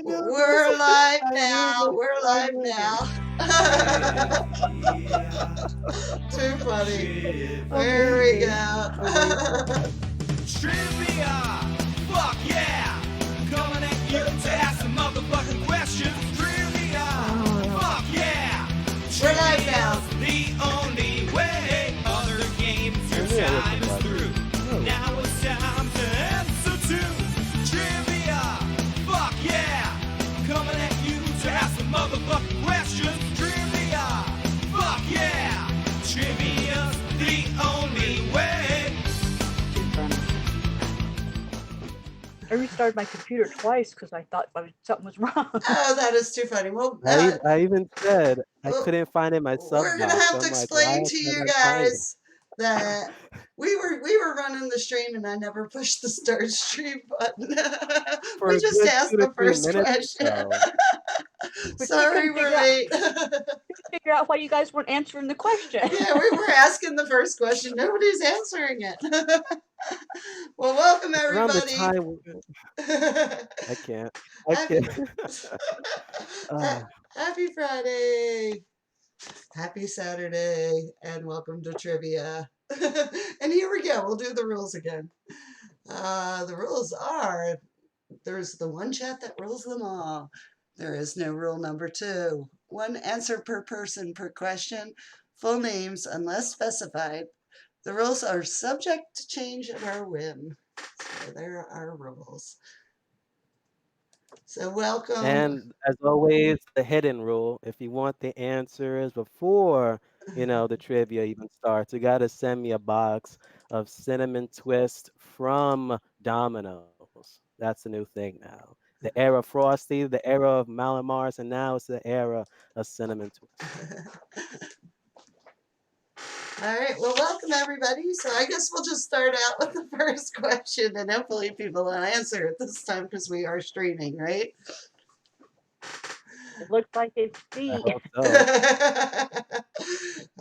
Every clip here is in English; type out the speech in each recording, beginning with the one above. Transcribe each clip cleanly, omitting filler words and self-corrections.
know. We're live I knew now. that We're I live would. now. Too funny. There we Amazing. go. Amazing. Trivia! Fuck yeah! Coming at you to ask some motherfucking questions. Trivia! Fuck yeah! We're live now. Trivia's the only way. Other games your Yeah, time is through. Now it's time to answer to trivia. Fuck yeah! Coming at you to ask some motherfucking questions. Trivia. Fuck yeah! Trivia's the only way. I restarted my computer twice because I thought something was wrong. Oh, that is too funny. Well, I even said I well, couldn't find it in my sub we're gonna box. have to I'm like, why explain to can I you not find it? guys that we were running the stream and I never pushed the start stream button. For We a just good asked 2 to the 3 first minutes question. or But Sorry, we're late. figure out why you guys weren't answering the question. Yeah, we were asking the first question. Nobody's answering it. Well, welcome It's around the everybody. time I can't. I Happy, can't. Uh, happy Friday. Happy Saturday. And welcome to trivia. And here we go. We'll do the rules again. The rules are there's the one chat that rules them all. There is no rule number 2. One answer per person per question. Full names unless specified. The rules are subject to change at our whim. So there are our rules. So welcome. and as always, the hidden rule, if you want the answers before, the trivia even starts, you gotta send me a box of cinnamon twist from Domino's. That's the new thing now. The era of Frosty, the era of Malamars, and now it's the era of cinnamon twist. All right, well, welcome everybody. So I guess we'll just start out with the first question, and hopefully people will answer it this time because we are streaming, right? It looks like it's I D. hope so.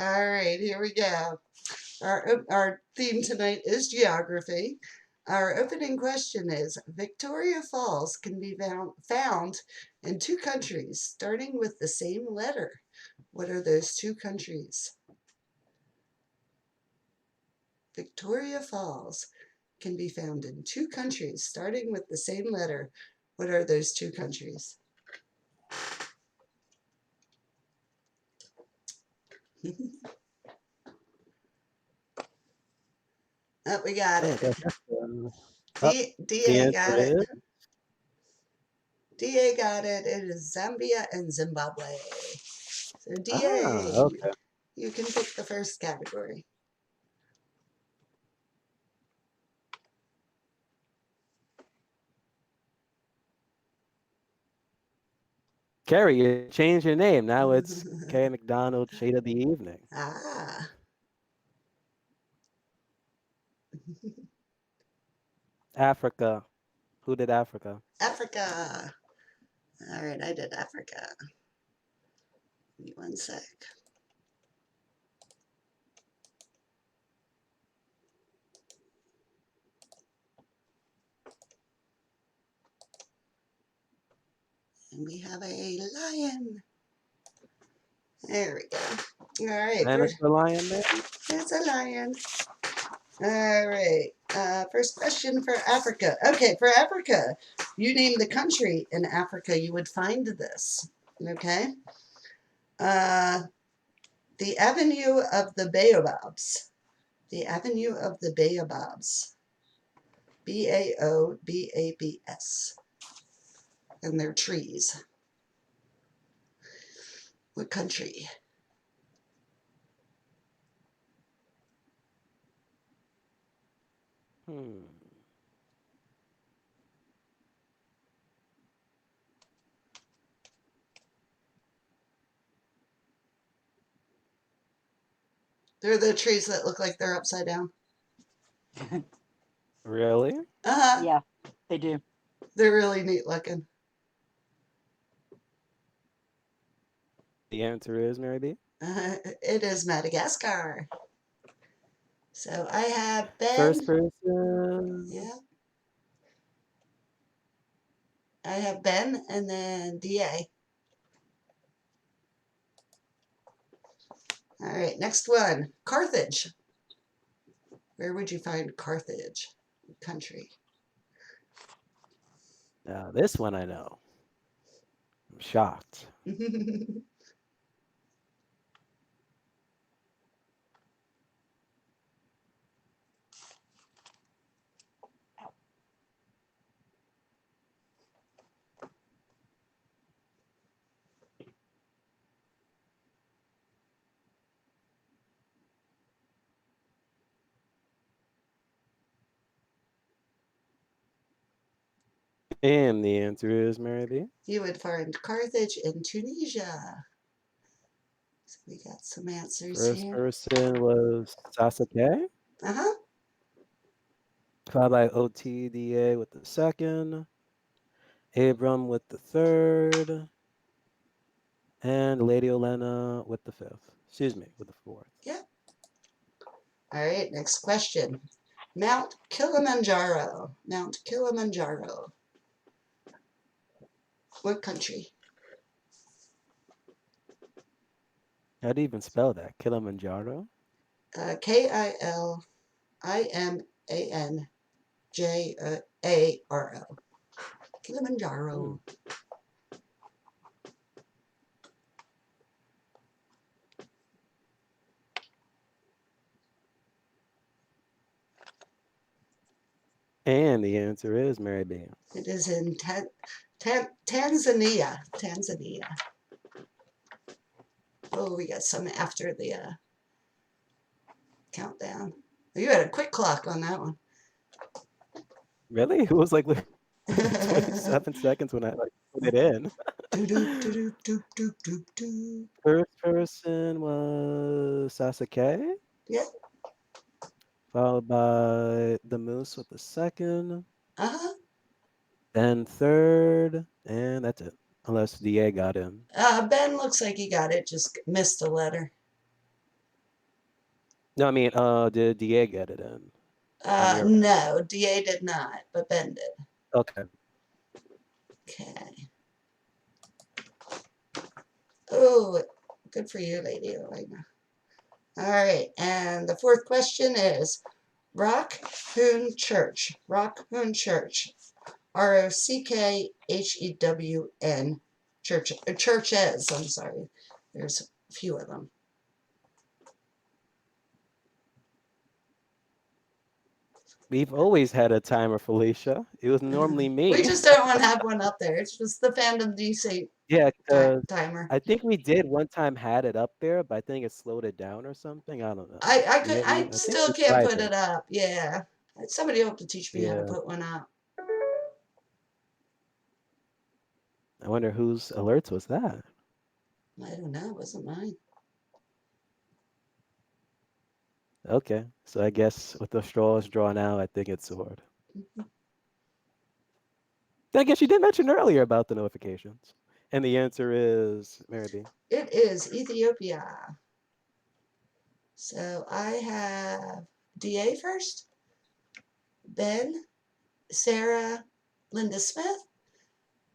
All right, here we go. Our theme tonight is geography. Our opening question is, Victoria Falls can be found in 2 countries starting with the same letter. What are those 2 countries? Victoria Falls can be found in 2 countries starting with the same letter. What are those 2 countries? Oh, we got Oh, it. the DA got answer it. is DA got it. It is Zambia and Zimbabwe. So DA, okay. you can pick the first category. Carrie, you changed your name. Now it's Carrie McDonald, Shade of the Evening. Ah. Africa. Who did Africa? Africa. All right, I did Africa. Give me one sec. And we have a lion. There we go. All right. And it's the lion man? It's a lion. All right. First question for Africa. Okay, for Africa, you name the country in Africa you would find this. Okay. The Avenue of the Baobabs. The Avenue of the Baobabs. Baobabs. And they're trees. What country? They're the trees that look like they're upside down. Really? Uh-huh. Yeah, they do. They're really neat looking. The answer is Mary B. It is Madagascar. So I have Ben. First person. Yeah. I have Ben and then DA. All right, next one. Carthage. Where would you find Carthage? Country. Now, this one I know. I'm shocked. And the answer is Mary B. You would find Carthage in Tunisia. So we got some answers First here. person was Sasuke, Uh huh. followed by OTDA with the second, Abram with the third, and Lady Olena with the fifth. Excuse me, with the fourth. Yeah. All right, next question. Mount Kilimanjaro. Mount Kilimanjaro. What country? How do you even spell that? Kilimanjaro? Kilimanjaro. Hmm. Kilimanjaro. And the answer is Mary B. It is in Tanzania. Tanzania. Oh, we got some after the countdown. You had a quick clock on that one. Really? It was like literally 27 seconds when I like put it in. Do do do do do do do do. First person was Sasuke, Yep. followed by the Moose with the second, Uh huh. then third, and that's it. Unless DA got in. Ben looks like he got it, just missed a letter. No, I mean, did DA get it in on your end? No, DA did not, but Ben did. Okay. Okay. Oh, good for you, Lady Elena. All right, and the fourth question is Rockhoon Church. Rockhoon Church. Rockhewn. Churches. I'm sorry. There's a few of them. We've always had a timer, Felicia. It was normally We me. just don't want to have one up there. It's just the Fandom D Saint Yeah, because timer. I think we did one time had it up there, but I think it slowed it down or something. I don't know. I I think still we can't tried put it. it up. Yeah. Somebody hope to teach me how to Yeah. put one up. I wonder whose alerts was that? I don't know. It wasn't mine. Okay. So I guess with the straws drawn out, I think it's Sword. I guess you did mention earlier about the notifications. And the answer is Mary B. It is Ethiopia. So I have DA first, Ben, Sarah, Linda Smith,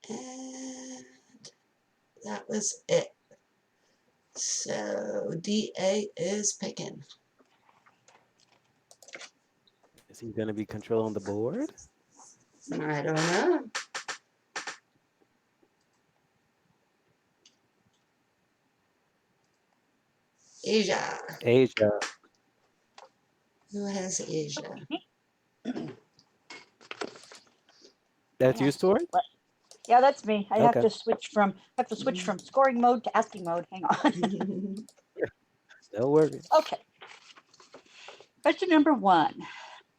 and that was it. So DA is picking. Is he going to be controlling the board? I don't know. Asia. Asia. Who has Asia? That's you, Sword? Yeah, that's me. I have Okay. to switch from scoring mode to asking mode. Hang on. No worries. Okay. Question number 1.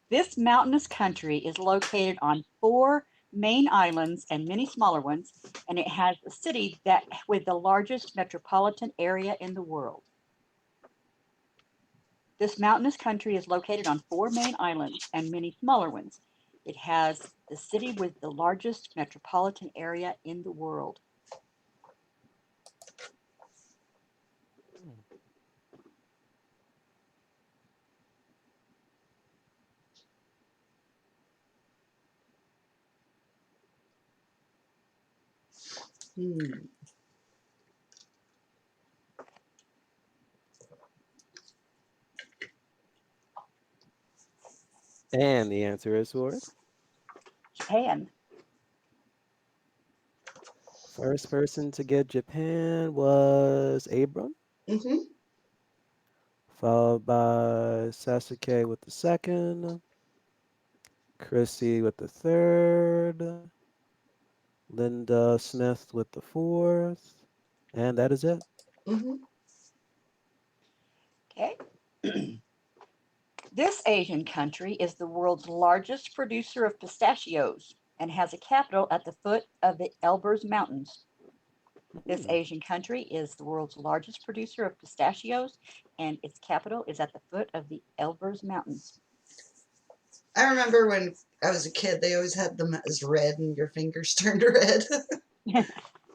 This mountainous country is located on 4 main islands and many smaller ones, and it has a city that with the largest metropolitan area in the world. This mountainous country is located on 4 main islands and many smaller ones. It has the city with the largest metropolitan area in the world. Hmm. Hmm. And the answer is Sword. Japan. First person to get Japan was Abram, Mm-hmm. followed by Sasuke with the second, Chrissy with the third, Linda Smith with the fourth, and that is it. Mm-hmm. Okay. This Asian country is the world's largest producer of pistachios and has a capital at the foot of the Elburz Mountains. This Hmm. Asian country is the world's largest producer of pistachios, and its capital is at the foot of the Elburz Mountains. I remember when I was a kid, they always had them as red, and your fingers turned red.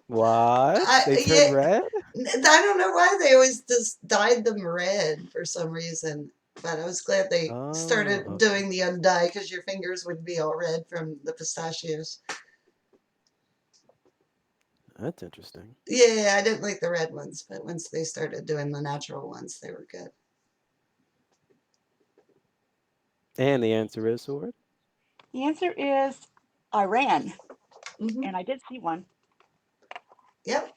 What? They Yeah, turned red? I don't know why they always just dyed them red for some reason. But I was glad they Oh, started okay. doing the undye because your fingers would be all red from the pistachios. That's interesting. Yeah, I didn't like the red ones, but once they started doing the natural ones, they were good. And the answer is Sword. The answer is Iran, Mm-hmm. and I did see one. Yep.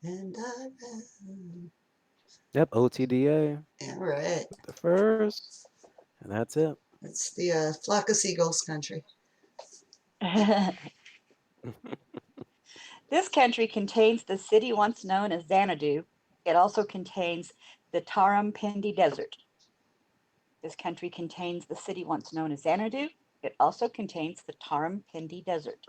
And I ran. Yep, OTDA Yeah, right. with the first, and that's it. It's the flock of seagulls country. This country contains the city once known as Xanadu. It also contains the Tarim Pindi Desert. This country contains the city once known as Xanadu. It also contains the Tarim Pindi Desert.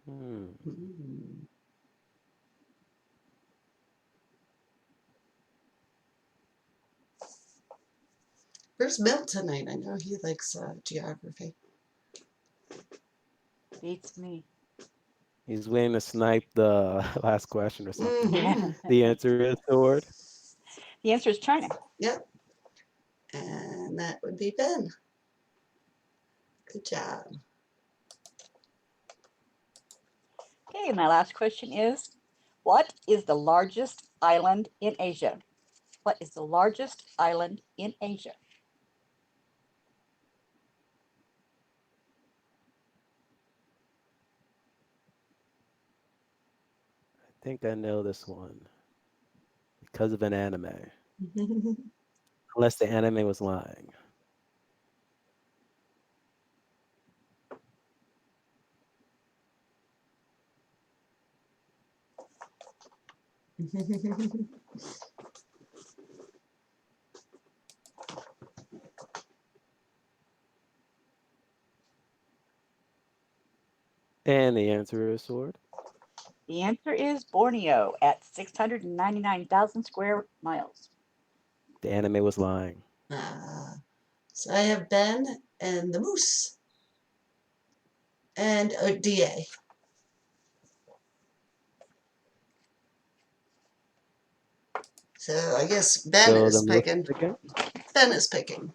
Hmm. Mm. Where's Milt tonight? I know he likes geography. Beats me. He's waiting to snipe the last question or something. Mm-hmm. The answer is Sword. The answer is China. Yep. And that would be Ben. Good job. Okay, my last question is, what is the largest island in Asia? What is the largest island in Asia? I think I know this one because of an anime. Unless the anime was lying. And the answer is Sword. The answer is Borneo at 699,000 square miles. The anime was lying. So I have Ben and the moose and DA. So I guess Ben So is the moose is picking. picking. Ben is picking.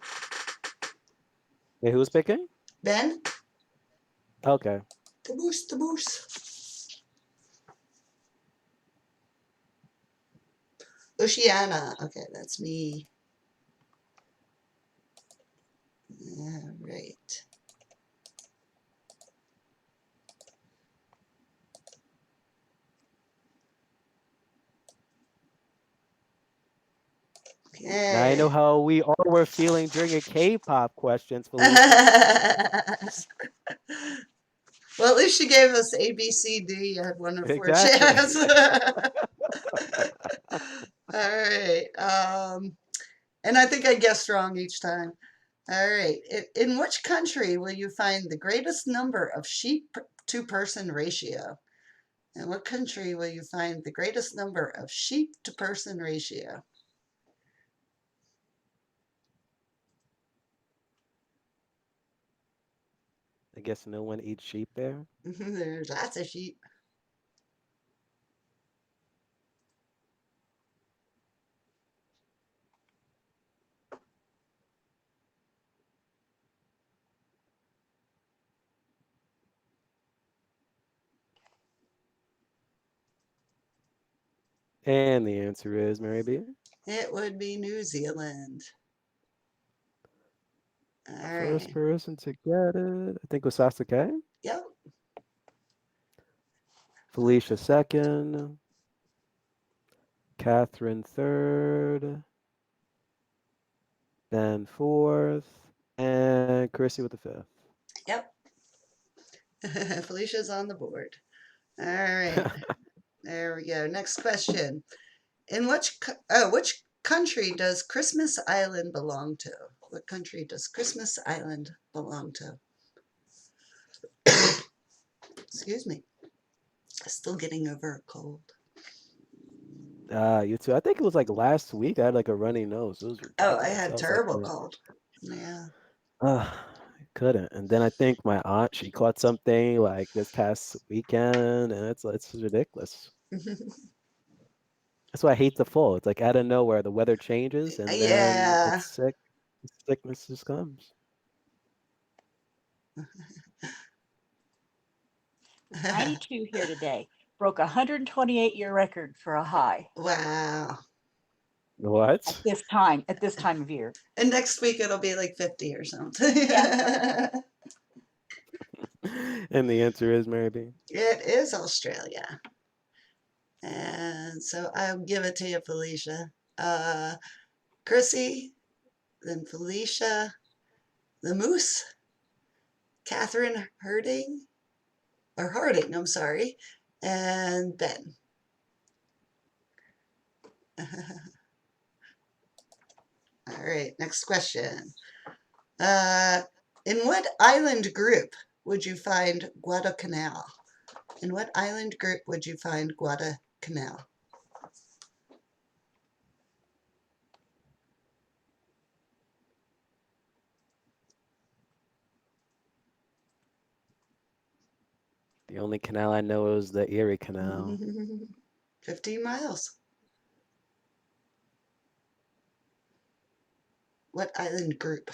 Wait, who's picking? Ben, Okay. the moose, the moose. Oceana. Okay, that's me. All right. Now I know Okay. how we all were feeling during your K-pop questions, Felicia. Well, at least you gave us A, B, C, D. You had one of four Exactly. chance. All right. And I think I guessed wrong each time. All right. In which country will you find the greatest number of sheep to person ratio? In what country will you find the greatest number of sheep to person ratio? I guess no one eats sheep there. There's lots of sheep. And the answer is Mary B. It would be New Zealand. All First right. person to get it, I think was Sasuke. Yep. Felicia second. Catherine third. Ben fourth. And Chrissy with the fifth. Yep. Felicia's on the board. All right. There we go. Next question. In which country does Christmas Island belong to? What country does Christmas Island belong to? Excuse me. Still getting over a cold. You too. I think it was like last week. I had like a runny nose. It was Oh, I ridiculous. had I was like, terrible cold. Yeah. I couldn't. And then I think my aunt, she caught something like this past weekend, and it's ridiculous. That's why I hate the fall. It's like out of nowhere, the weather changes, and then Yeah. it's sick. Sickness just comes. 92 here today. Broke a 128-year record for a high Wow. What? at this time of year. And next week it'll be like 50 or something. Yeah. And the answer is Mary B. It is Australia. And so I'll give it to you, Felicia. Chrissy, then Felicia, the Moose, Catherine Harding, I'm sorry, and Ben. All right, next question. Uh, in what island group would you find Guadalcanal? In what island group would you find Guadalcanal? The only canal I know is the Erie Canal. 15 miles. What island group?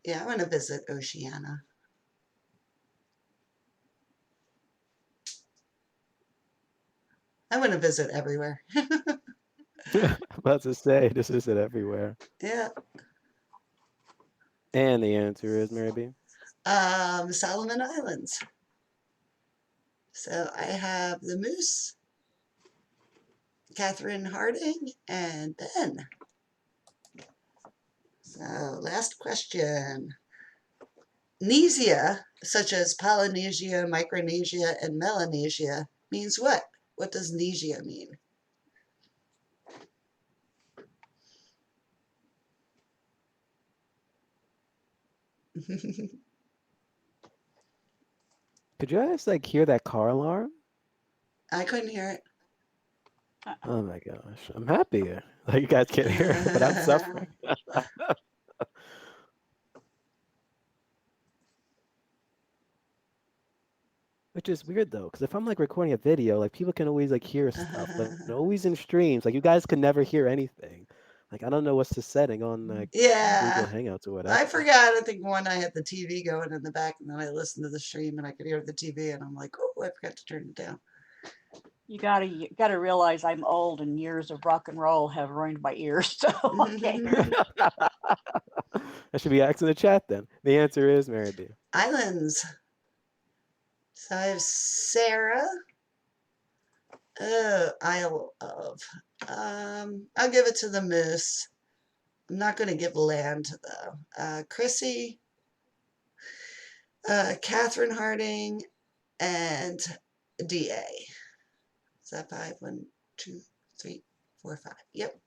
Yeah, I want to visit Oceania. I want to visit everywhere. About to say, this is it everywhere. Yeah. And the answer is Mary B. Solomon Islands. So I have the Moose, Catherine Harding, and Ben. So last question. Nesia, such as Polynesia, Micronesia, and Melanesia, means what? What does Nesia mean? Could you guys like hear that car alarm? I couldn't hear Oh my gosh, I'm happy. Like you guys can't hear it, but I'm it. suffering. Which is weird though, because if I'm like recording a video, like people can always like hear stuff, but always in streams, like you guys can never hear anything. Like I don't know what's the setting on like Google Yeah. Hangouts or I whatever. forgot. I think one I had the TV going in the back, and then I listened to the stream, and I could hear the TV, and I'm like, oh, I forgot to turn it down. You gotta realize I'm old and years of rock and roll have ruined my ears, so I can't hear you. I should be asking the chat then. The answer is Mary B. Islands. So I have Sarah. Isle of. I'll give it to the Moose. I'm not going to give land though. Chrissy, Catherine Harding, and DA. Is that five? One, two, three, four, five. Yep.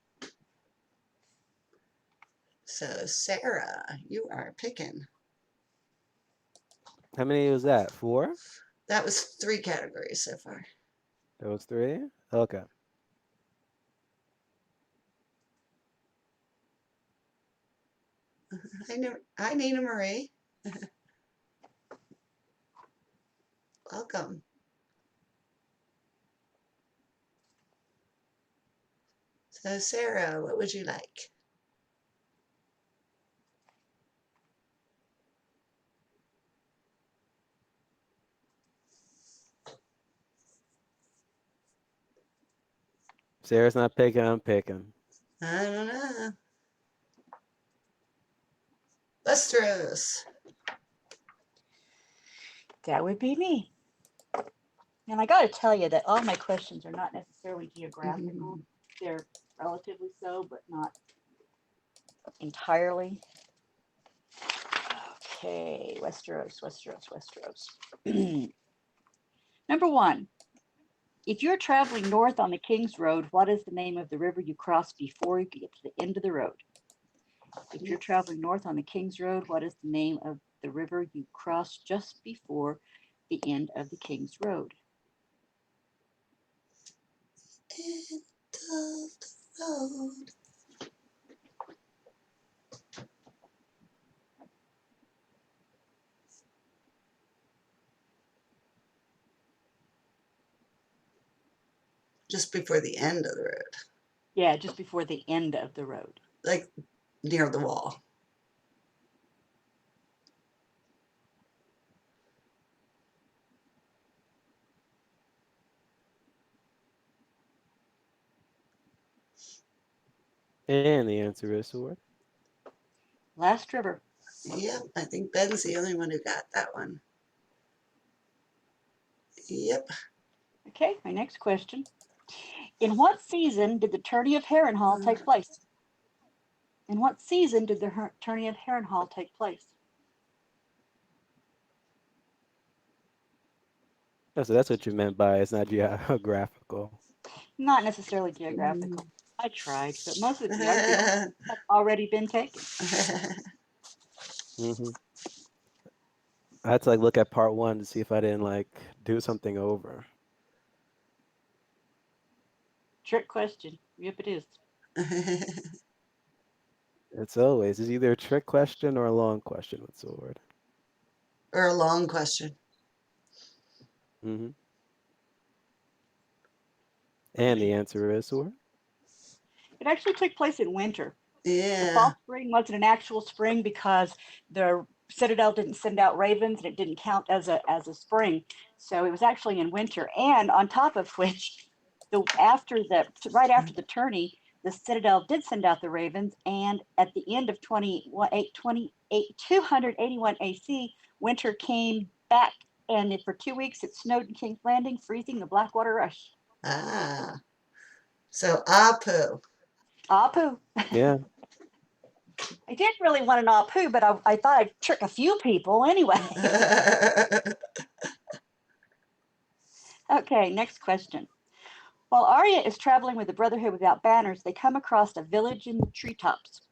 So Sarah, you are picking. How many was that? Four? That was three categories so far. That was three? Okay. Hi, Nina Marie. Welcome. So, Sarah, what would you like? Sarah's not picking, I'm picking. I don't know. Westeros. That would be me. And I got to tell you that all my questions are not necessarily geographical. They're relatively so, but not entirely. Okay, Westeros, Westeros, Westeros. Number one, if you're traveling north on the King's Road, what is the name of the river you cross before you get to the end of the road? If you're traveling north on the King's Road, what is the name of the river you cross just before the end of the King's Road? End of the road. Just before the end of the road. Yeah, just before the end of the road. Like near the wall. And the answer is sword. Last river. Yep, I think Ben's the only one who got that one. Yep. Okay, my next question. In what season did the tourney of Harrenhal take place? In what season did the tourney of Harrenhal take place? Oh, so that's what you meant by it's not geographical. Not necessarily geographical. I tried, but most of the geography have already been taken. Hmm. I had to like look at part one to see if I didn't like do something over. Trick question. Yep, it is. It's either a trick question or a long question with sword. Or a long question. Hmm. And the answer is sword. It actually took place in winter. The Yeah. fall spring wasn't an actual spring because the Citadel didn't send out ravens and it didn't count as a spring. So it was actually in winter. And on top of which, the after the right after the tourney, the Citadel did send out the ravens. And at the end of 281 AC, winter came back. And for 2 weeks, it snowed in King's Landing, freezing the Blackwater Rush. Ah. So Apu. Apu. Yeah. I didn't really want an Apu, but I thought I'd trick a few people anyway. Okay, next question. While Arya is traveling with the Brotherhood without banners, they come across a village in the treetops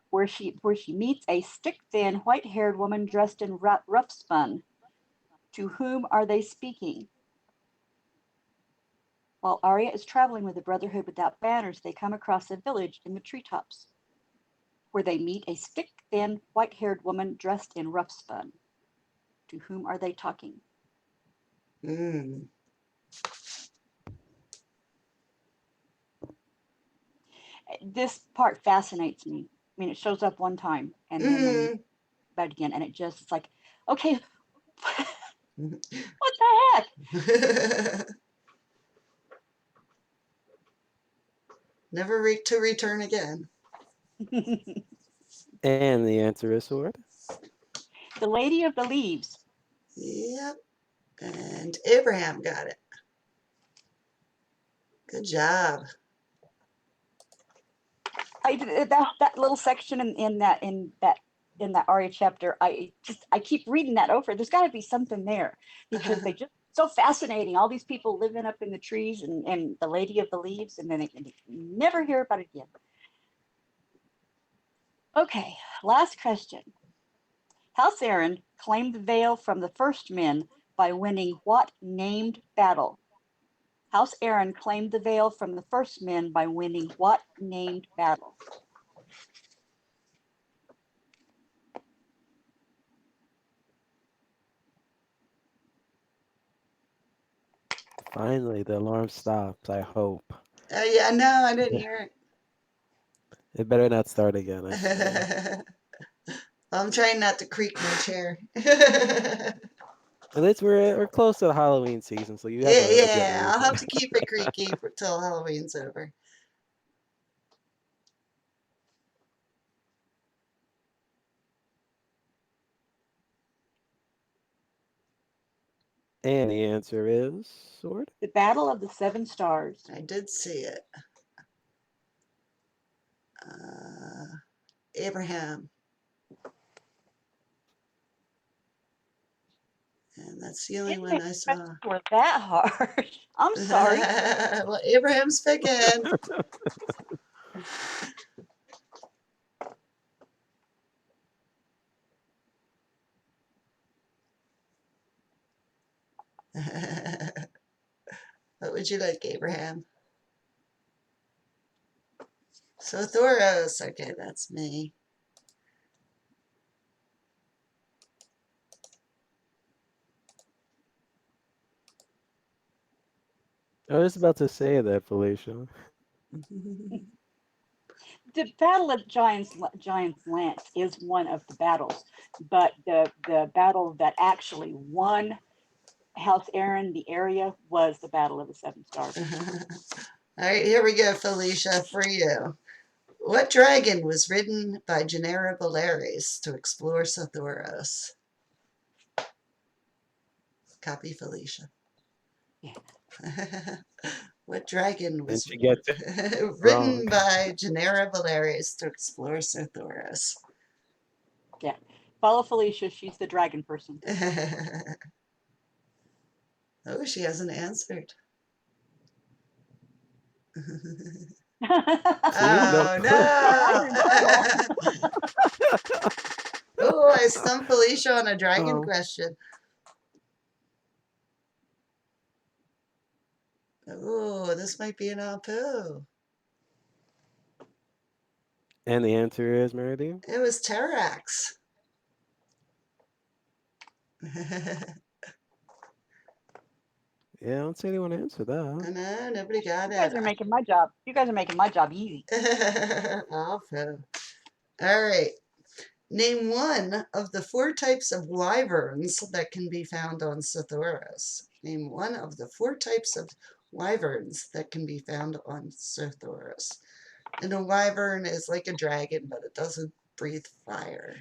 where she meets a stick-thin, white-haired woman dressed in rough spun. To whom are they speaking? While Arya is traveling with the Brotherhood without banners, they come across a village in the treetops where they meet a stick-thin, white-haired woman dressed in rough spun. To whom are they talking? Mm. This part fascinates me. I mean, it shows up one time, and then they Mm. about again, and it just it's like, okay, what the Never to return again. heck? And the answer is sword. The Lady of the Leaves. Yep. And Abraham got it. Good job. That little section in that Arya chapter. I keep reading that over. There's got to be something there because they just so fascinating. All these people living up in the trees and the Lady of the Leaves, and then they never hear about it again. Okay, last question. House Aaron claimed the Vale from the first men by winning what named battle? House Aaron claimed the Vale from the first men by winning what named battle? Finally, the alarm stops. I hope. Yeah, no, I didn't hear it. It better not start again, I swear. I'm trying not to creak my chair. At least we're close to the Halloween season, so you have Yeah, a good yeah, I'll have reason. to keep it creaky till Halloween's over. And the answer is sword. The Battle of the Seven Stars. I did see it. Uh, Abraham. And that's the only Didn't one I expect saw. it were that hard. I'm sorry. Well, Abraham's picking. What would you like, Abraham? So Thoros. Okay, that's me. I was about to say that, Felicia. The Battle of Giants Lance is one of the battles, but the battle that actually won House Aaron the area was the Battle of the Seven Stars. All right, here we go, Felicia, for you. What dragon was ridden by Genera Valeris to explore Sathoros? Copy, Felicia. Yeah. What dragon And was she gets it wrong. ridden by Genera Valeris to explore Sathoros? Yeah. Follow Felicia. She's the dragon person. Oh, she hasn't answered. See? No. Oh, Now you're in trouble. no. Oh, I stumped Felicia on a dragon Oh. question. Oh, this might be an Apu. And the answer is, Meredith? It was Terax. Yeah, I don't see anyone answer I that. know, nobody got You guys it. are making my job. You guys are making my job easy. Apu. All right. Name one of the four types of wyverns that can be found on Sathoris. Name one of the four types of wyverns that can be found on Sathoris. And a wyvern is like a dragon, but it doesn't breathe fire.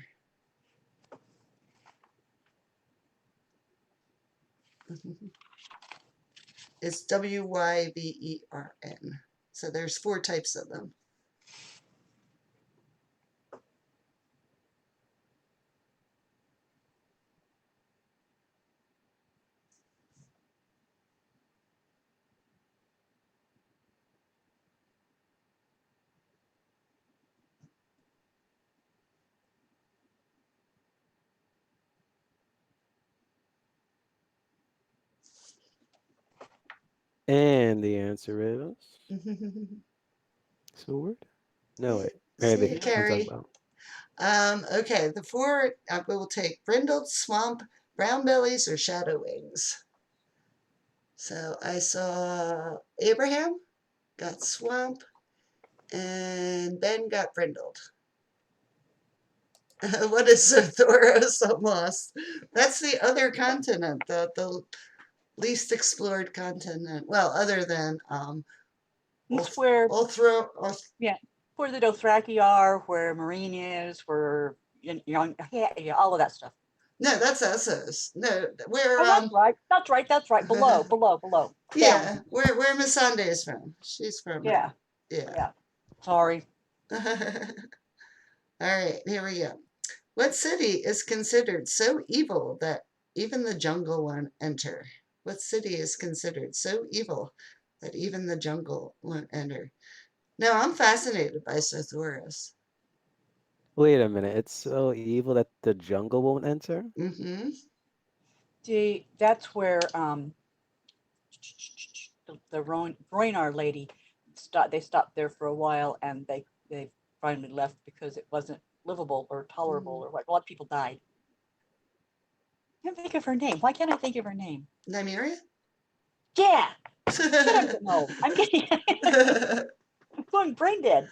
It's Wybern. So there's four types of them. And the answer is sword. No, wait. See you, Meredith, No. I'm talking Carrie. about. Okay, the four will take brindled, swamp, brown bellies, or shadow wings. So I saw Abraham got swamp and Ben got brindled. What is Thoros almost? That's the other continent, the least explored continent. Well, other than It's where, Ulthro, yeah, where the Dothraki are, where Marine is, where yeah, all of that stuff. no, that's Essos. No, where Oh, that's right. That's right. That's right. Below, below, below, down. yeah, where Missandei is from. She's from Yeah, yeah. yeah. Sorry. All right, here we go. What city is considered so evil that even the jungle won't enter? What city is considered so evil that even the jungle won't enter? No, I'm fascinated by Sothoris. Wait a minute. It's so evil that the jungle won't enter? Mm-hmm. See, that's where the Roinar lady they stopped there for a while, and they finally left because it wasn't livable or tolerable, or what. A lot of people died. I can't think of her name. Why can't I think of her name? Nymeria? Yeah, shit, I don't know. I'm getting I'm going brain dead.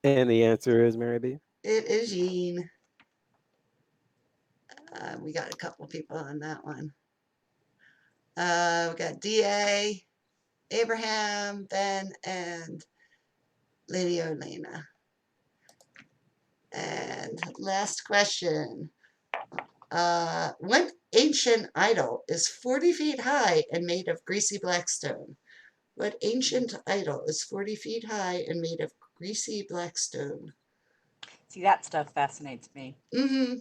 And the answer is Mary B. It is Jean. We got a couple people on that one. We got DA, Abraham, Ben, and Lady Olena. And last question. What ancient idol is 40 feet high and made of greasy black stone? What ancient idol is 40 feet high and made of greasy black stone? See, that stuff fascinates me. Mm-hmm.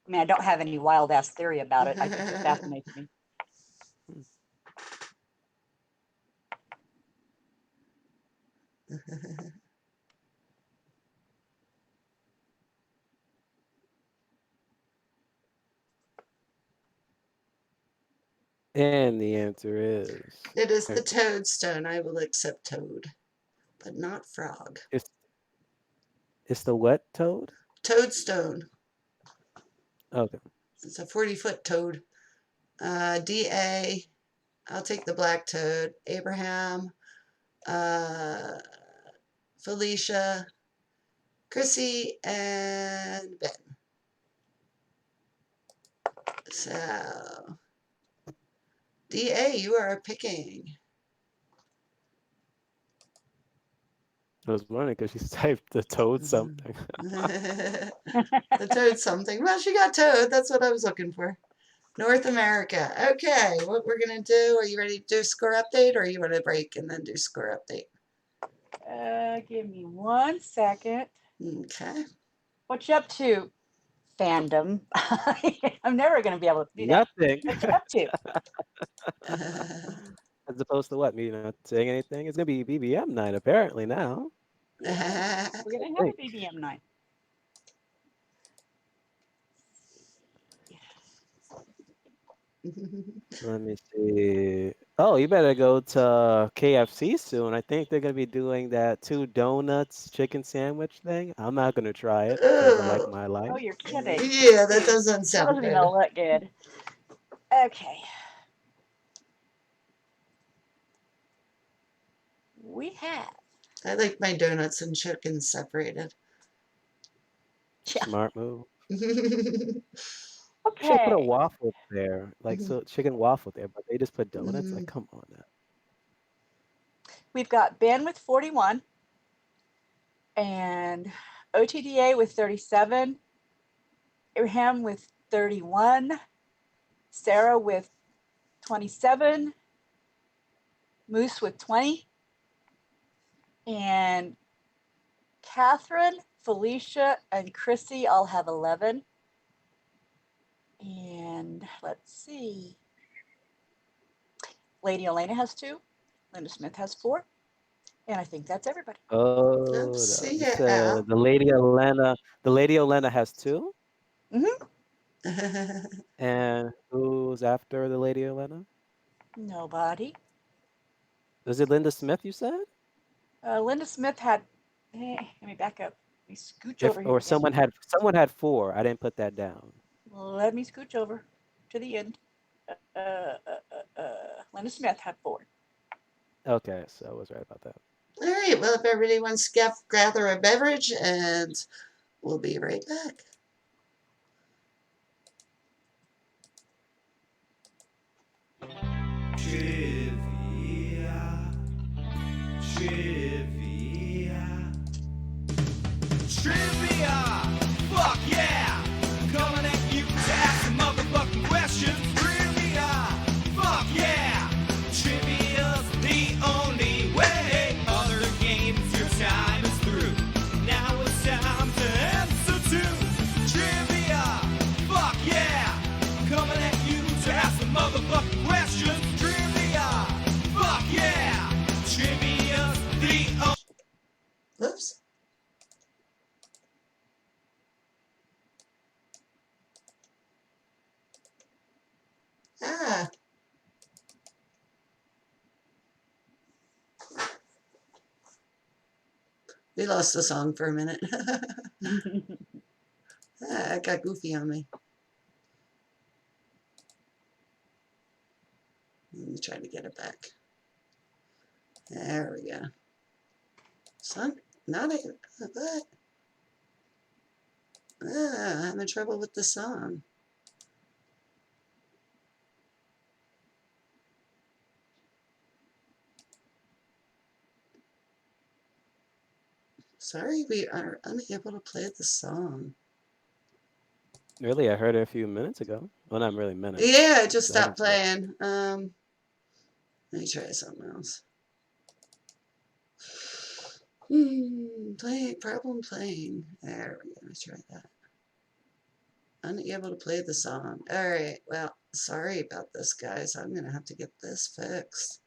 I mean, I don't have any wild ass theory about it. I just it fascinates me. And the answer is It is the Mary B. toadstone. I will accept toad, but not frog. It's the what toad? Toadstone. Okay. It's a 40-foot toad. DA, I'll take the black toad. Abraham, uh, Felicia, Chrissy, and Ben. So, DA, you are picking. I was wondering because she typed the toad something. The toad something. Well, she got toad. That's what I was looking for. North America. Okay, what we're going to do, are you ready to do score update or you want to break and then do score update? Give me 1 second. Okay. What you up to, fandom? I'm never going to be able to do that. Nothing. What you up to? As opposed to what? Me not saying anything? It's gonna be BBM night apparently now. Yeah, we're going to have a BBM night. Let me see. Oh, you better go to KFC soon. I think they're gonna be doing that 2 donuts chicken sandwich thing. I'm not gonna try it because I like Oh, my life. Oh, you're kidding. yeah, that Ooh, doesn't that sound doesn't even good. look good. Okay. We have. I like my donuts and chicken separated. Yeah. Smart move. They should put a Okay. waffle there, like so chicken waffle there, but they just put donuts. Like, come on now. We've got Ben with 41 and OTDA with 37, Abraham with 31, Sarah with 27, Moose with 20, and Catherine, Felicia, and Chrissy all have 11. And let's see. Lady Elena has 2, Linda Smith has 4, and I think that's everybody. Oh, no. See You ya. said the Lady Elena. The Lady Elena has 2, Mm-hmm. and who's after the Lady Elena? Nobody. Was it Linda Smith? You said? Linda Smith had. Let me back up. Let me scooch If over here or again. someone had 4. I didn't put that down. Let me scooch over to the end. Linda Smith had 4. Okay, so I was right about that. All right, well, if everybody wants to gather a beverage, and we'll be right back. Trivia. Trivia. Trivia! Fuck yeah! Coming at you to ask some motherfucking questions. Trivia! Fuck yeah! Trivia's the only way. Other games, your time is through. Now it's time to answer to trivia. Fuck yeah! Coming at you to ask some motherfucking questions. Trivia! Fuck yeah! Trivia's the only. Oops. Ah, we lost the song for a minute. It got goofy on me. Let me try to get it back. There we go. Son, not a what? I'm having trouble with the song. Sorry, we are unable to play the song. Really, I heard it a few minutes ago. Well, not really minutes, Yeah, it just stopped seconds ago. playing. Let me try something else. Playing problem playing. There we go. Let's try that. Unable to play the song. All right. Well, sorry about this, guys. I'm gonna have to get this fixed.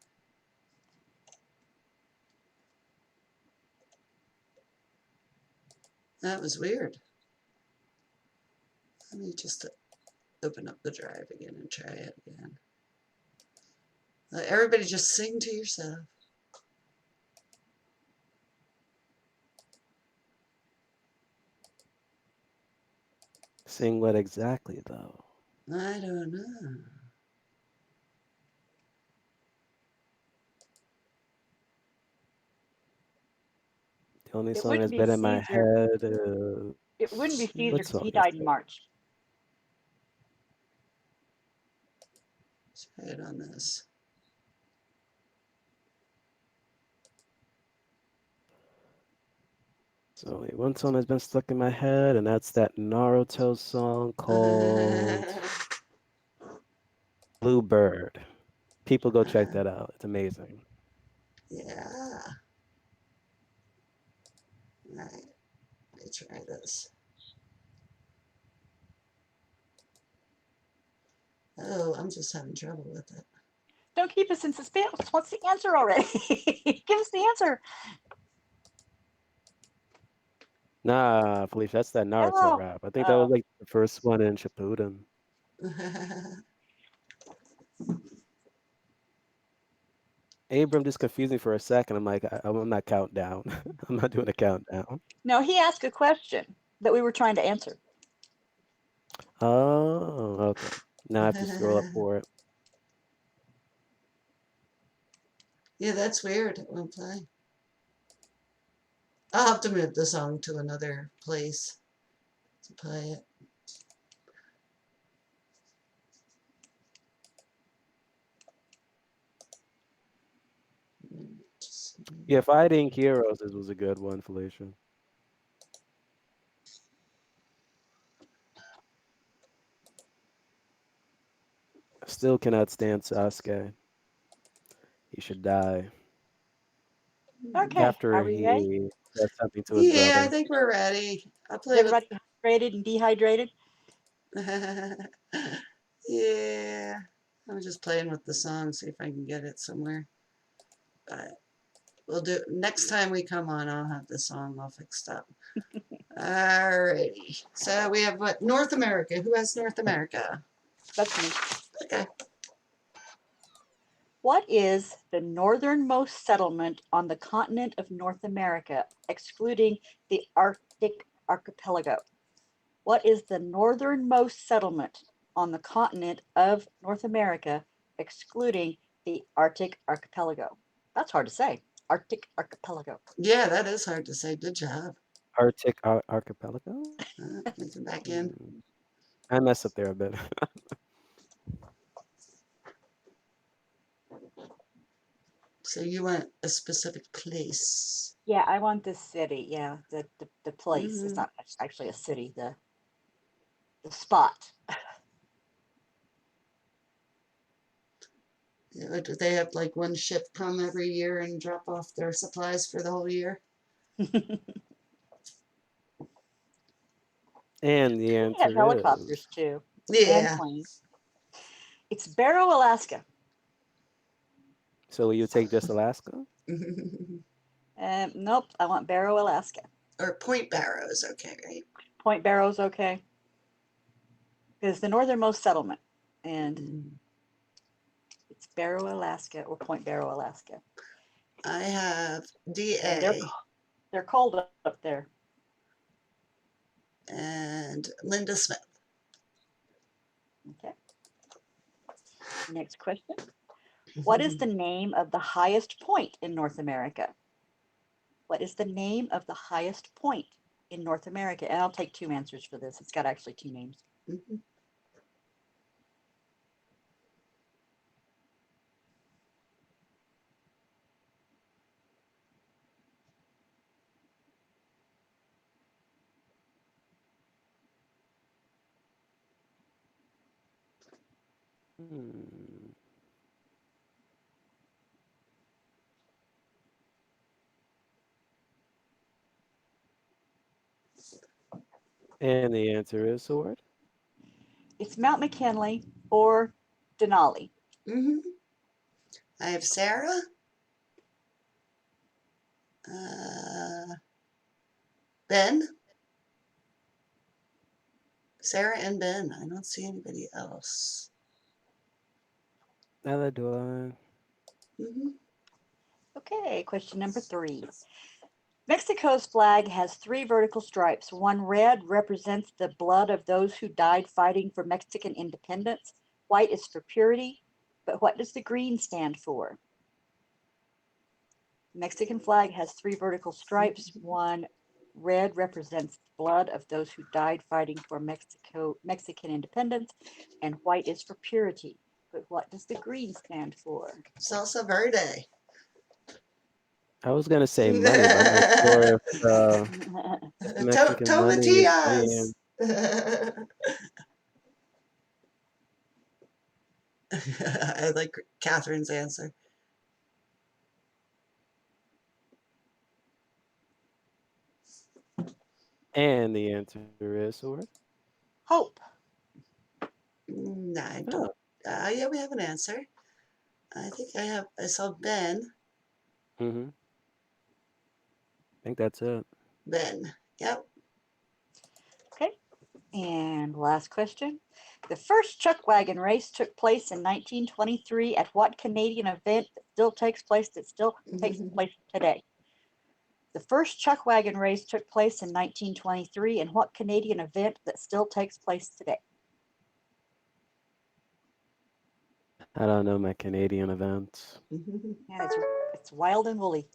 That was weird. Let me just open up the drive again and try it again. Everybody just sing to yourself. Sing what exactly, though? I don't know. The only It song wouldn't that's be been in my Caesar. head is It wouldn't be Caesar what because song he is died in it? March. Try it on this. So only one song that's been stuck in my head, and that's that Naruto song called Bluebird. People go check that out. It's amazing. Yeah. All right. Let me try this. Oh, I'm just having trouble with it. Don't keep us in suspense. What's the answer already? Give us the answer. Nah, Felicia, that's that Naruto Oh, rap. I think that was like the first one in Shippuden. Abram just confused me for a second. I'm like, I'm not counting down. I'm not doing a countdown. no, he asked a question that we were trying to answer. Oh, okay. Now I have to scroll up for it. Yeah, that's weird. It won't play. I'll have to move the song to another place to play it. Yeah, Fighting Heroes was a good one, Felicia. I still cannot stand Sasuke. He should die Okay, are after we ready? he said something to his Yeah, I brother. think we're ready. I'll Is play with. everybody hydrated and dehydrated? Yeah, I'm just playing with the song, see if I can get it somewhere. But we'll do next time we come on. I'll have the song all fixed up. Alrighty. So we have what? North America. Who has North America? That's me. Okay. What is the northernmost settlement on the continent of North America, excluding the Arctic archipelago? What is the northernmost settlement on the continent of North America, excluding the Arctic archipelago? That's hard to say. Arctic archipelago. Yeah, that is hard to say. Good job. Arctic Archipelago? Let me back in. Hmm. I messed up there a bit. So you want a specific place. Yeah, I want this city. Yeah, the place. It's Mm-hmm. not actually a city. The spot. Yeah, do they have like one ship come every year and drop off their supplies for the whole year? They And the have answer is helicopters too, and Yeah. planes. It's Barrow, Alaska. so will you take just Alaska? Nope, I want Barrow, Alaska. Or Point Barrows, okay, right? Point Barrow's okay because the northernmost settlement, and Mm. it's Barrow, Alaska, or Point Barrow, Alaska, I have and DA they're cold up there. and Linda Smith. Okay. Next question. What is the name of the highest point in North America? What is the name of the highest point in North America? And I'll take two answers for this. It's got actually two names. Hmm. And the answer is sword. It's Mount McKinley or Denali. Hmm. I have Sarah, uh, Ben, Sarah and Ben. I don't see anybody else. Neither do I. Hmm. Okay, question number three. Mexico's flag has three vertical stripes. One red represents the blood of those who died fighting for Mexican independence. White is for purity, but what does the green stand for? The Mexican flag has three vertical stripes. One red represents the blood of those who died fighting for Mexican independence, and white is for purity. But what does the green stand for? Salsa Verde. I was gonna say money, but I'm not sure if Mexican money is Tomatillas. green. I like Catherine's answer. And the answer is sword. Hope. No, I Oh. don't. Yeah, we have an answer. I think I saw Ben. Mm-hmm. I think that's it. Ben. Yep. Okay. And last question. The first chuck wagon race took place in 1923 at what Canadian event that still takes place today? The first chuck wagon race took place in 1923 in what Canadian event that still takes place today? I don't know my Canadian events. Yeah, it's wild and woolly.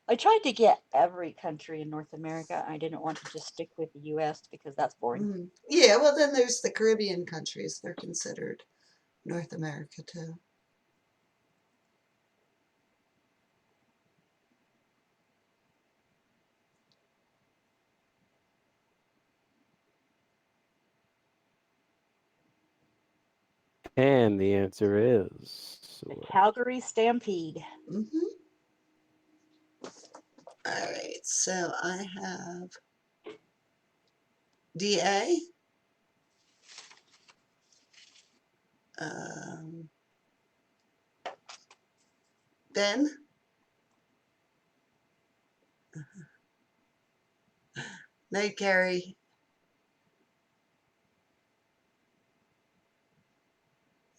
I tried to get every country in North America. I didn't want to just stick with the US because that's boring. Yeah, well, then there's the Caribbean countries. They're considered North America too. And the answer is The sword. Calgary Stampede. Hmm. All right, so I have DA, um, Ben, Night Carrie,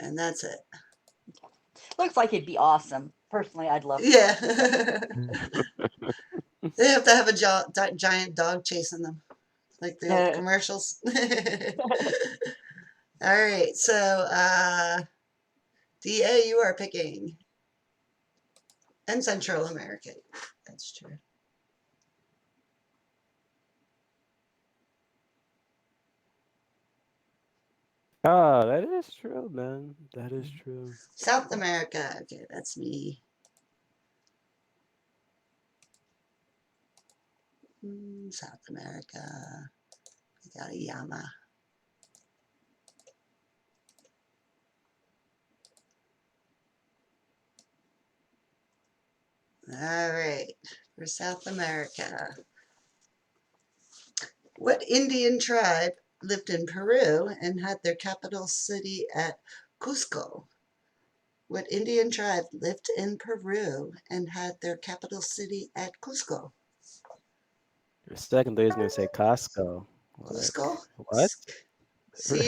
and that's it. Looks like it'd be awesome. Personally, I'd love to Yeah. see that. They have to have a giant dog chasing them, like the old commercials. All right, so DA, you are picking, and Central America. That's true. Oh, that is true, man. That is true. South America. Okay, that's me. South America. We got a Yama. All right, for South America. What Indian tribe lived in Peru and had their capital city at Cusco? What Indian tribe lived in Peru and had their capital city at Cusco? Your second day is gonna say Costco. Cusco? Like what? Cuzco.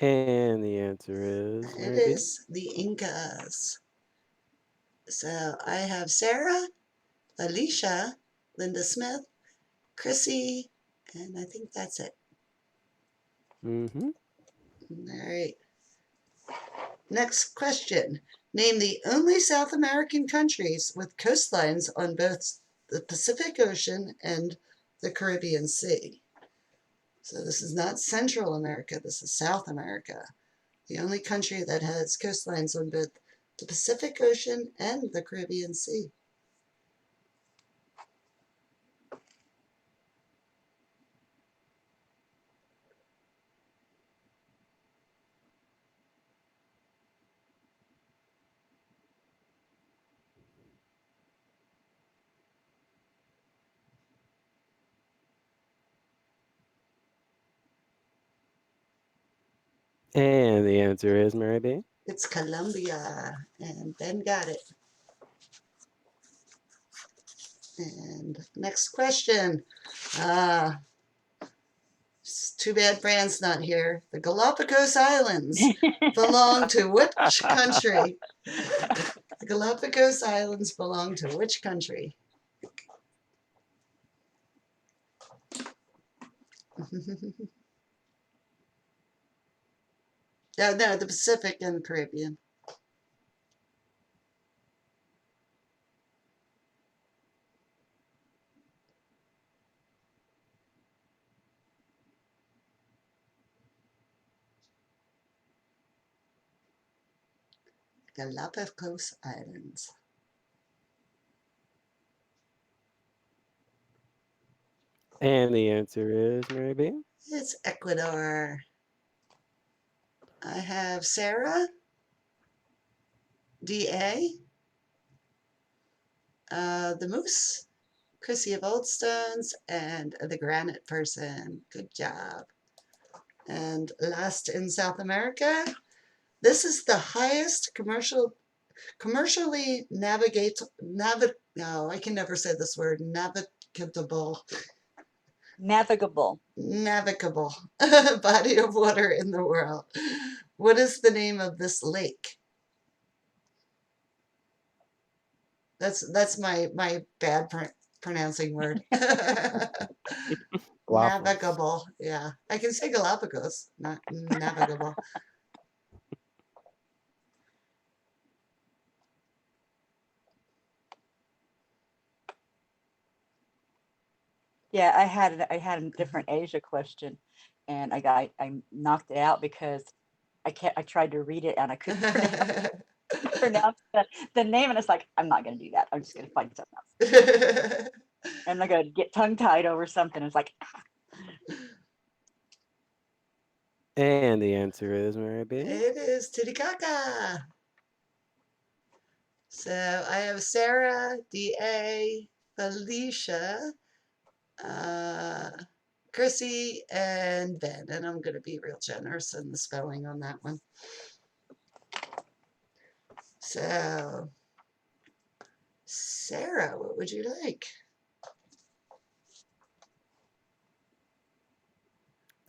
And the answer is It Mary B. is the Incas. So I have Sarah, Alicia, Linda Smith, Chrissy, and I think that's it. Mm-hmm. All right. Next question. Name the only South American countries with coastlines on both the Pacific Ocean and the Caribbean Sea. So this is not Central America, this is South America. The only country that has coastlines on both the Pacific Ocean and the Caribbean Sea. And the answer is Mary B. It's Colombia, and Ben got it. And next question. It's too bad Fran's not here. The Galapagos Islands belong to which country? The Galapagos Islands belong to which country? No, the Pacific and Caribbean. Galapagos Islands. And the answer is Mary B. It's Ecuador. I have Sarah, D.A., the Moose, Chrissy of Oldstones, and the Granite Person. Good job. And last in South America, this is the highest commercially no, I can never say this word, Navigable. navigable body of water in the world. What is the name of this lake? That's my bad pronouncing word. Waffles. Navigable. Yeah, I can say Galapagos, not navigable. Yeah, I had a different Asia question, and I knocked it out because I tried to read it and I couldn't pronounce the name, and it's like I'm not gonna do that. I'm just gonna find something else. I'm not gonna get tongue tied over something. It's like And the answer is Mary B. It is Titicaca. So I have Sarah, D.A., Felicia, uh, Chrissy, and Ben. And I'm going to be real generous in the spelling on that one. So, Sarah, what would you like?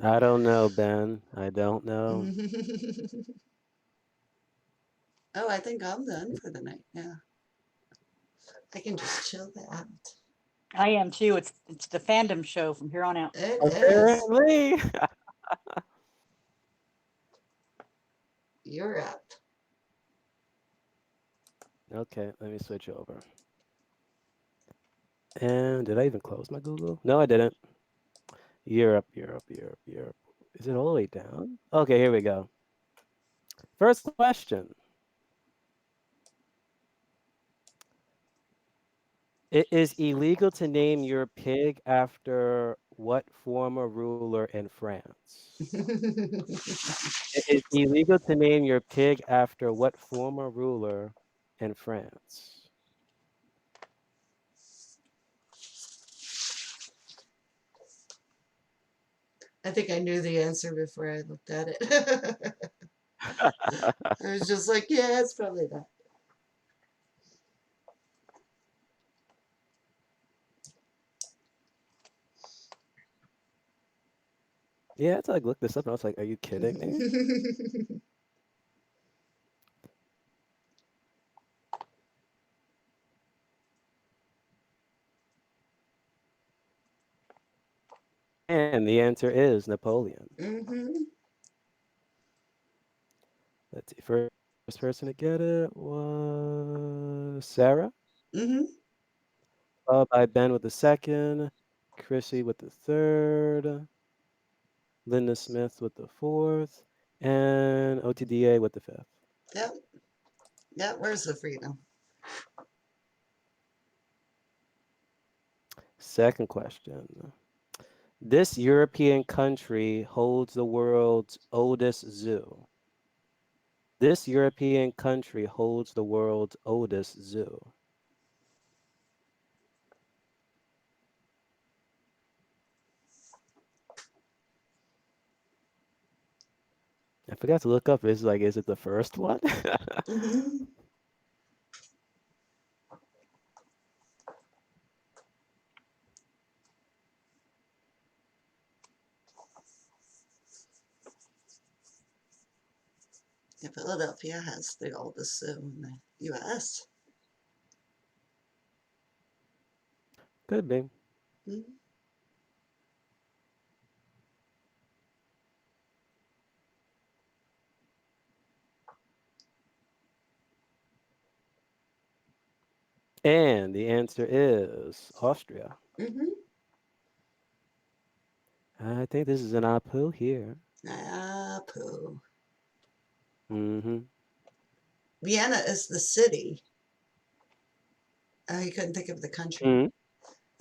I don't know, Ben. I don't know. Oh, I think I'm done for the night. Yeah. I can just chill out. I am too. It's the fandom show from here on out. It is. Apparently. You're up. Okay, let me switch over. And did I even close my Google? No, I didn't. Europe, Europe, Europe, Europe. Is it all the way down? Okay, here we go. First question. It is illegal to name your pig after what former ruler in France? It is illegal to name your pig after what former ruler in France? I think I knew the answer before I looked at it. I was just like, yeah, it's probably that. Yeah, I had to like look this up and I was like, are you kidding me? And the answer is Napoleon. Mm-hmm. Let's see. First person to get it was Sarah, Mm-hmm. followed by Ben with the second, Chrissy with the third, Linda Smith with the fourth, and OTDA with the fifth. Yep. Yep. Where's the freedom? Second question. This European country holds the world's oldest zoo. This European country holds the world's oldest zoo. I forgot to look up. Is it the first one? Mm-hmm. Yeah, Philadelphia has the oldest zoo in the U.S. Could be. Mm-hmm. And the answer is Austria. Mm-hmm. I think this is an Apu here. Ah, poo. Mm-hmm. Vienna is the city. He couldn't think of the country. Mm-hmm.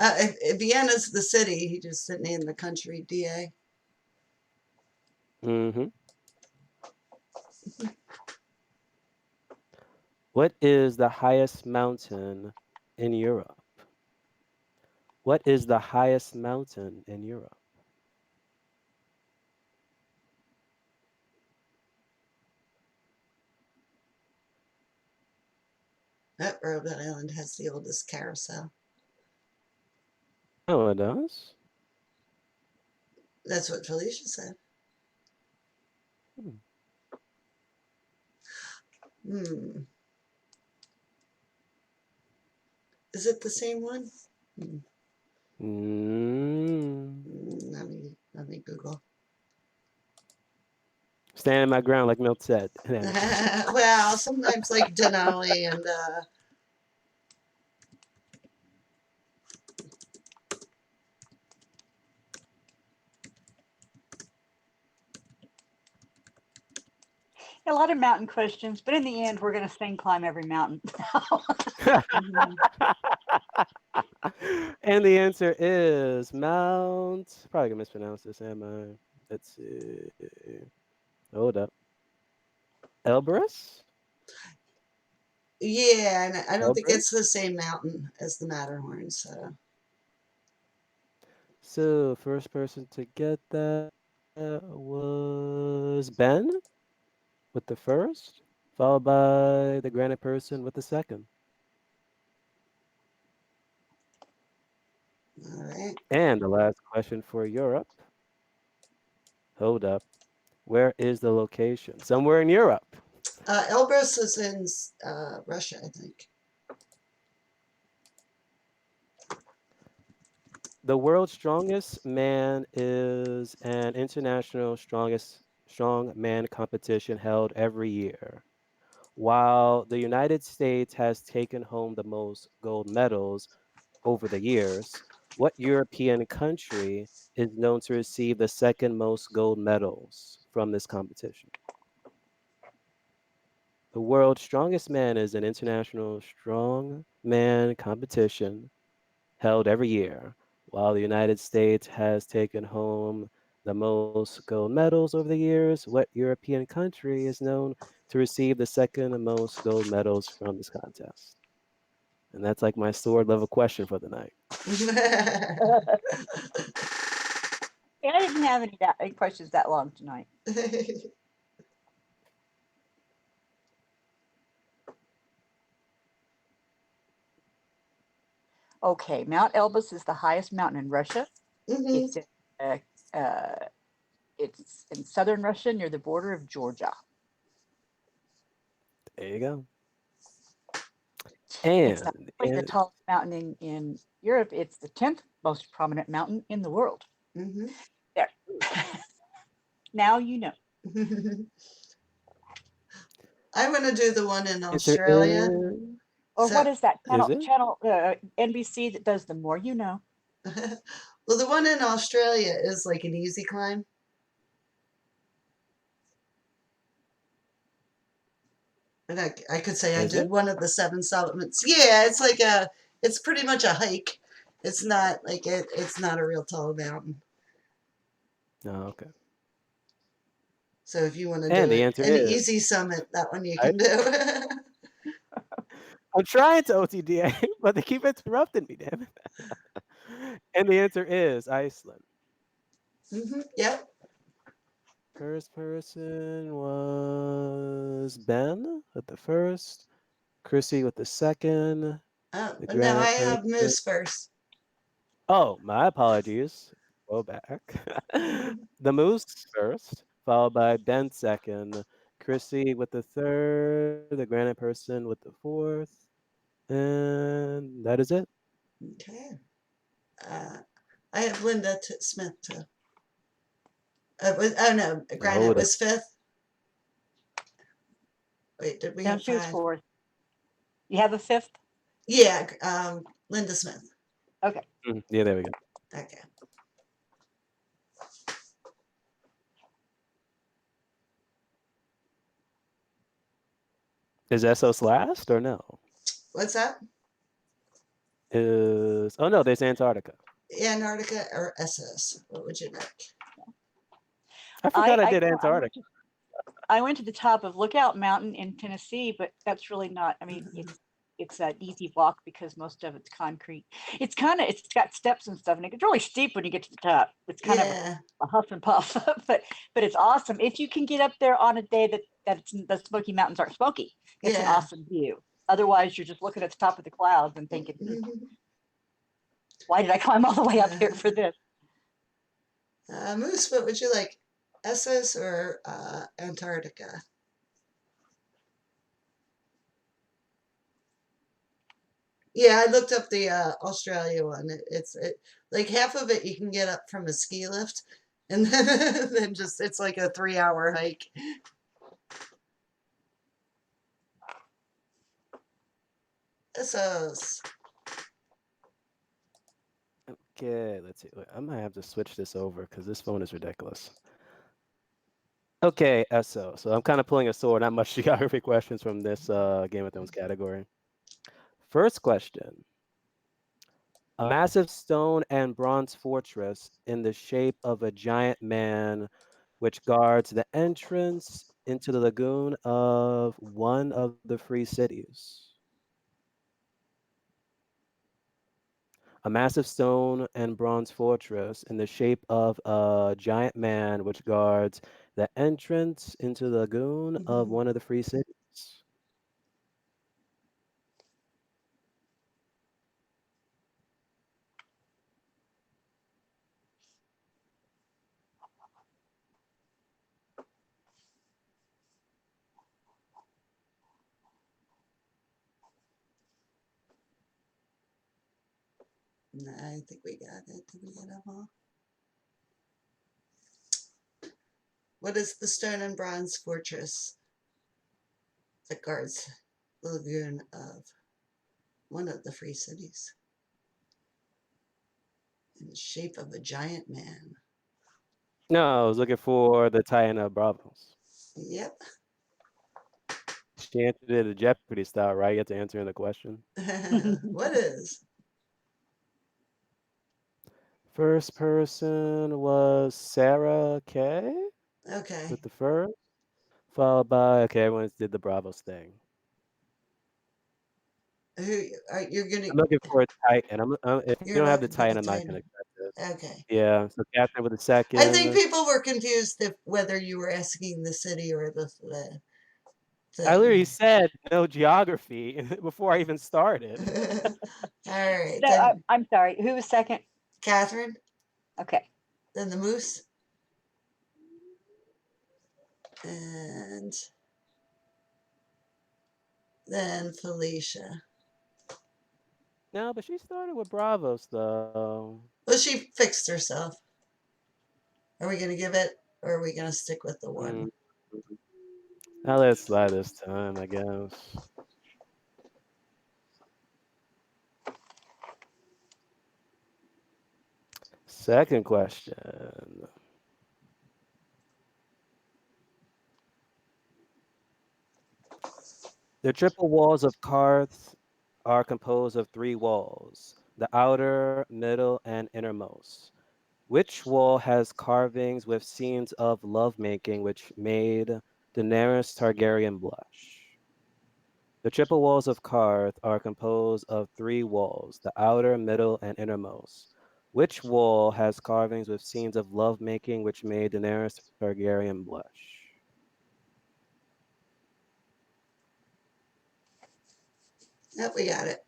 If Vienna's the city, he just didn't name the country. DA. Mm-hmm. What is the highest mountain in Europe? What is the highest mountain in Europe? That Rhode Island has the oldest carousel. Oh, it does? That's what Felicia said. Hmm. Hmm. Is it the same one? Hmm. Mm. Let me Google. Standing my ground, like Milt said. Well, sometimes like Denali and A lot of mountain questions, but in the end, we're going to sing climb every mountain. mhm. And the answer is Mount. Probably gonna mispronounce this, am I? Let's see. Hold up. Elbrus? Yeah, and I don't think it's Elbrus? the same mountain as the Matterhorn. So So, first person to get that was Ben with the first, followed by the granite person with the second. all right. And the last question for Europe. Hold up. Where is the location? Somewhere in Europe. Elbrus is in Russia, I think. The world's strongest man is an international strong man competition held every year. While the United States has taken home the most gold medals over the years, what European country is known to receive the second most gold medals from this competition? The world's strongest man is an international strong man competition held every year, while the United States has taken home the most gold medals over the years. What European country is known to receive the second most gold medals from this contest? And that's like my sword level question for the night. And I didn't have any questions that long tonight. Okay, Mount Elbrus is the highest mountain in Russia. hmm It's in uh, uh, It's in southern Russia near the border of Georgia. There you go. It's not And, only the and tallest mountain in Europe, it's the 10th most prominent mountain in the world. Hmm. There. Now you know. I'm going to do the one in answer Australia. is Or So, what is that is it? channel NBC that does the more you know? well, the one in Australia is like an easy climb. And I could say I Is it? did one of the seven supplements. Yeah, it's like it's pretty much a hike. It's not like it's not a real tall mountain. Oh, okay. So if you want to do And the it, answer an is easy summit, that one you I, can do. I'm trying to OTDA, but they keep interrupting me, damn it. And the answer is Iceland. Yep. First person was Ben with the first, Chrissy with the second, Oh, the now I granite have person. Moose first. Oh, my apologies. Go back. The moose first, followed by Ben second, Chrissy with the third, the granite person with the fourth, and that is it. Okay. Uh, I have Linda Smith too. Oh no, Granite Hold it. was fifth. Wait, did we No, have she was five? fourth. You have a fifth? Yeah, Linda Smith. Okay. Yeah, there we go. Okay. Is Essos last or no? What's that? Is oh no, there's Antarctica. Antarctica or SS? What would you like? I forgot I did I Antarctica. I went to the top of Lookout Mountain in Tennessee, but that's really not. I mean, it's an easy walk because most of it's concrete. It's got steps and stuff, and it gets really steep when you get to the top. It's kind of Yeah, a huff and puff, but it's awesome if you can get up there on a day the Smoky Mountains aren't smoky. It's an yeah. awesome view. Otherwise, you're just looking at the top of the clouds and thinking, why did I climb all the way up here for this? Moose, what would you like? SS or Antarctica? Yeah, I looked up the Australia one. Like half of it you can get up from a ski lift, and then just it's like a 3 hour hike. SS. Okay, let's see. Wait, I might have to switch this over because this phone is ridiculous. Okay, SO. So I'm kind of pulling a sword. Not much geography questions from this Game of Thrones category. First question. A massive stone and bronze fortress in the shape of a giant man, which guards the entrance into the lagoon of one of the free cities. A massive stone and bronze fortress in the shape of a giant man, which guards the entrance into the lagoon of one of the free cities. I think we got it. Did we get them all? What is the stone and bronze fortress that guards the lagoon of one of the free cities in the shape of a giant man? No, I was looking for the Tiana Bravos. Yep. She answered it a Jeopardy style, right? You have to answer in the question. What is? First person was Sarah K Okay. with the first, followed by okay, everyone did the Bravos thing. Who are you're gonna? I'm looking for a Titan. If you You're don't have the looking for the Titan, I'm not gonna title. accept it. Okay. Yeah, so Catherine with the I think second. people were confused if whether you were asking the city or the I literally thing. said no geography before I even started. All right, No, then I'm sorry. Who was second? Catherine, Okay. then the moose. and then Felicia. No, but she started with Bravos though. Well, she fixed herself. Are we going to give it, or are we going to stick with the Mm, one? I'll let it slide this time, I guess. Second question. The triple walls of Karth are composed of three walls, the outer, middle, and innermost. Which wall has carvings with scenes of lovemaking which made Daenerys Targaryen blush? The triple walls of Karth are composed of three walls, the outer, middle, and innermost. Which wall has carvings with scenes of lovemaking which made Daenerys Targaryen blush? Yep, we got it.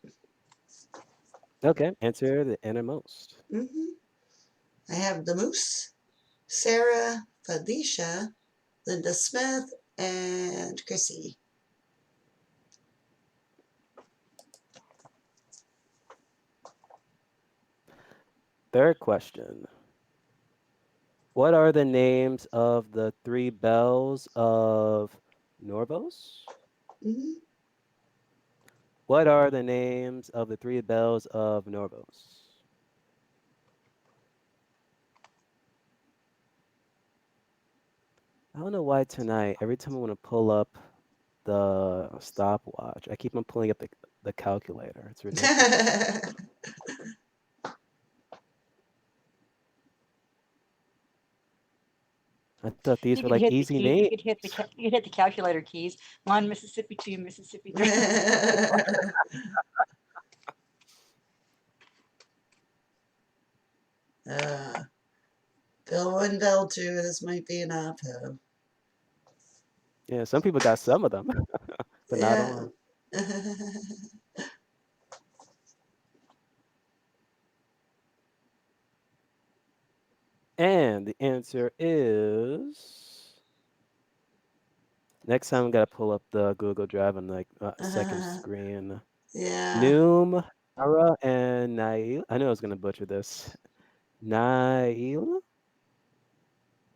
Okay, answer the innermost. Hmm. I have the Moose, Sarah, Felicia, Linda Smith, and Chrissy. Third question. What are the names of the three bells of Norvos? Hmm. What are the names of the three bells of Norvos? I don't know why tonight, every time I want to pull up the stopwatch, I keep on pulling up the calculator. It's ridiculous. I thought these were like easy You names. could hit you could hit the calculator keys. 1 Mississippi, 2 Mississippi, 3 Mississippi, 4. uh, Bill 1, Bill 2, this might be an Apo. Yeah, some people got some of them, but not Yeah. all. And the answer is next time I gotta pull up the Google Drive on like second screen. Yeah. Noom, Ara, and Nail. I knew I was gonna butcher this. Nail,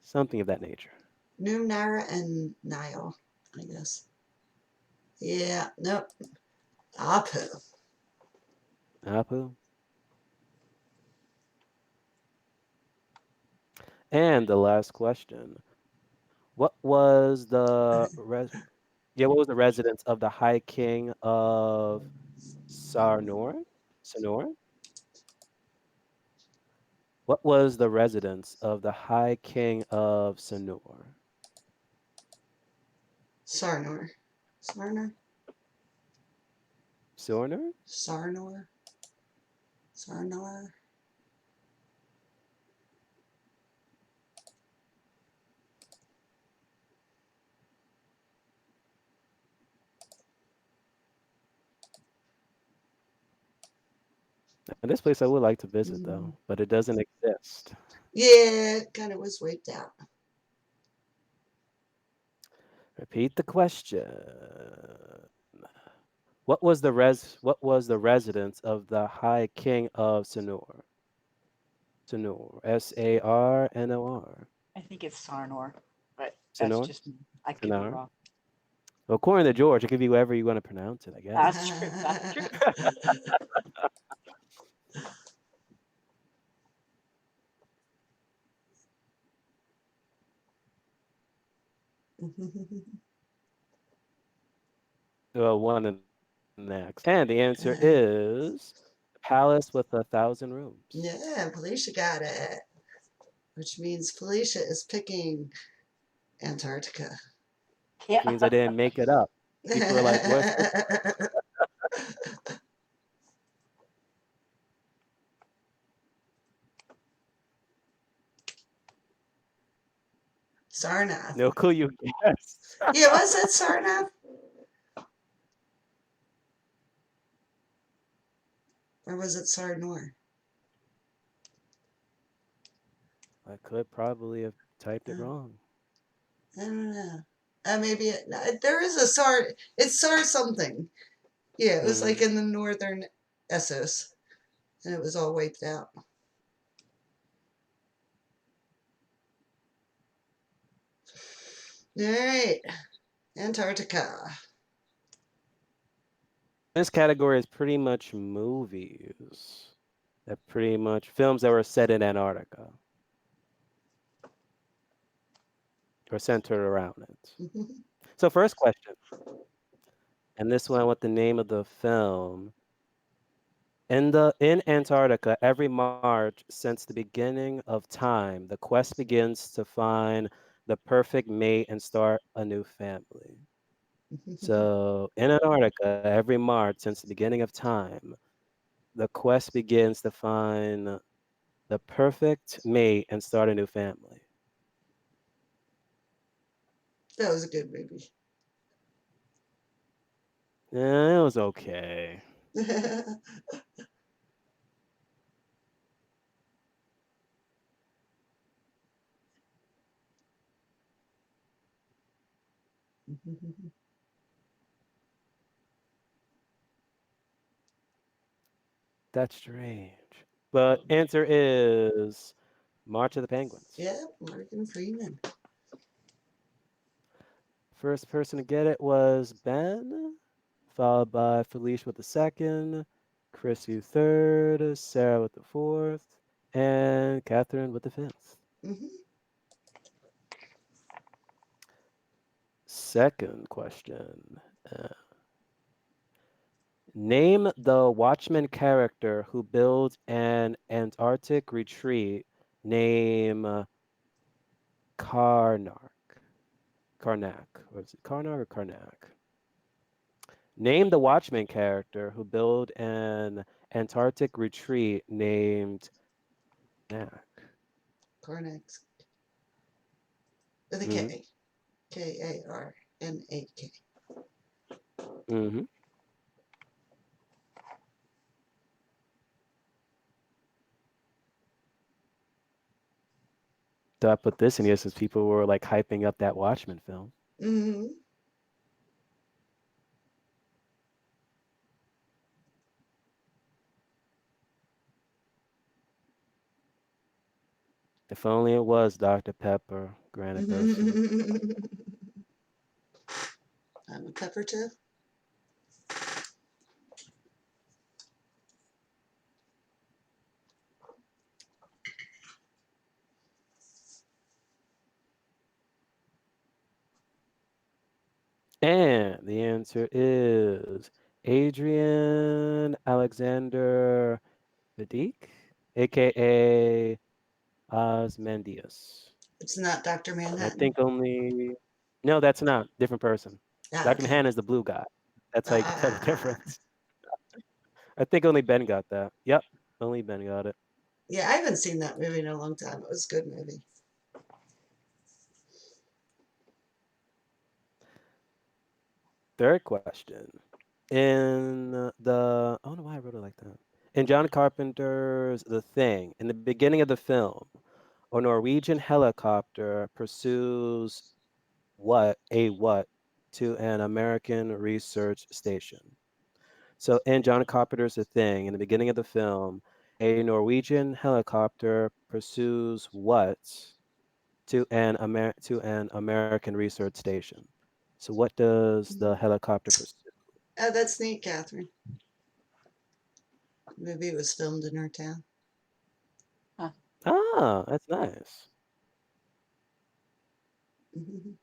something of that nature. New Nara and Nile, I guess. Yeah. Nope. Apo. Apu. And the last question: What was what was the residence of the High King of Sarnor? Sonor? What was the residence of the High King of Sonor? Sarnor. Sarnor? Sornor? Sarnor? Sarnor? And this place I would like to visit Mm. though, but it doesn't exist. Yeah, it kind of was wiped out. Repeat the question. What was the residence of the High King of Sonor? Sonor. Sarnor. I think it's Sarnor, but that's Sonor? just me. I could be Sonor? wrong. Well, according to George, it could be whatever you want to pronounce it, I That's guess. true. That's true. Well, one and next. And the answer is the Palace with 1,000 Rooms. Yeah, Felicia got it, which means Felicia is picking Antarctica. Which Yeah. means I didn't make it up. People are like, where's this? Sarnath. No clue you guess. Yeah, was it Sarnath? Or was it Sarnor? I could probably have typed it Uh, wrong. I don't know. there is a Sar. It's Sar something. Yeah, it was like Hmm. in the northern Essos, and it was all wiped out. All right, Antarctica. This category is pretty much movies. That pretty much films that were set in Antarctica or centered around it. So first question, and this one with the name of the film. In Antarctica, every March since the beginning of time, the quest begins to find the perfect mate and start a new family. So in Antarctica, every March since the beginning of time, the quest begins to find the perfect mate and start a new family. That was a good movie. It was okay. That's strange. But answer is March of the Penguins. Yeah, Morgan Freeman. First person to get it was Ben, followed by Felicia with the second, Chrissy third, Sarah with the fourth, and Catherine with the fifth. Hmm. Second question. Name the Watchman character who builds an Antarctic retreat named Karnak. Karnak. Or is it Karnak or Karnak? Name the Watchman character who built an Antarctic retreat named Karnak. Karnak with a Mm-hmm. K. Karnak. Mm-hmm. So I put this in here since people were like hyping up that Watchmen film. Hmm. If only it was Dr. Pepper, granted person. I'm a pepper too. And the answer is Adrian Alexander Vidic, aka Osmandius. It's not Dr. I Manhattan. think only no, that's not different person. Ah, Dr. okay. Manhattan is the blue guy. That's how you can tell the Ah, difference. I think only Ben got that. Yep, only Ben got it. yeah, I haven't seen that movie in a long time. It was a good movie. Third question. In the I don't know why I wrote it like that. In John Carpenter's The Thing, in the beginning of the film, a Norwegian helicopter pursues what to an American research station. So in John Carpenter's The Thing, in the beginning of the film, a Norwegian helicopter pursues what to an American research station. So what does the Mhm. helicopter pursue? Oh, that's neat, Catherine. The movie was filmed in her town. Huh. Ah, that's nice. Mhm.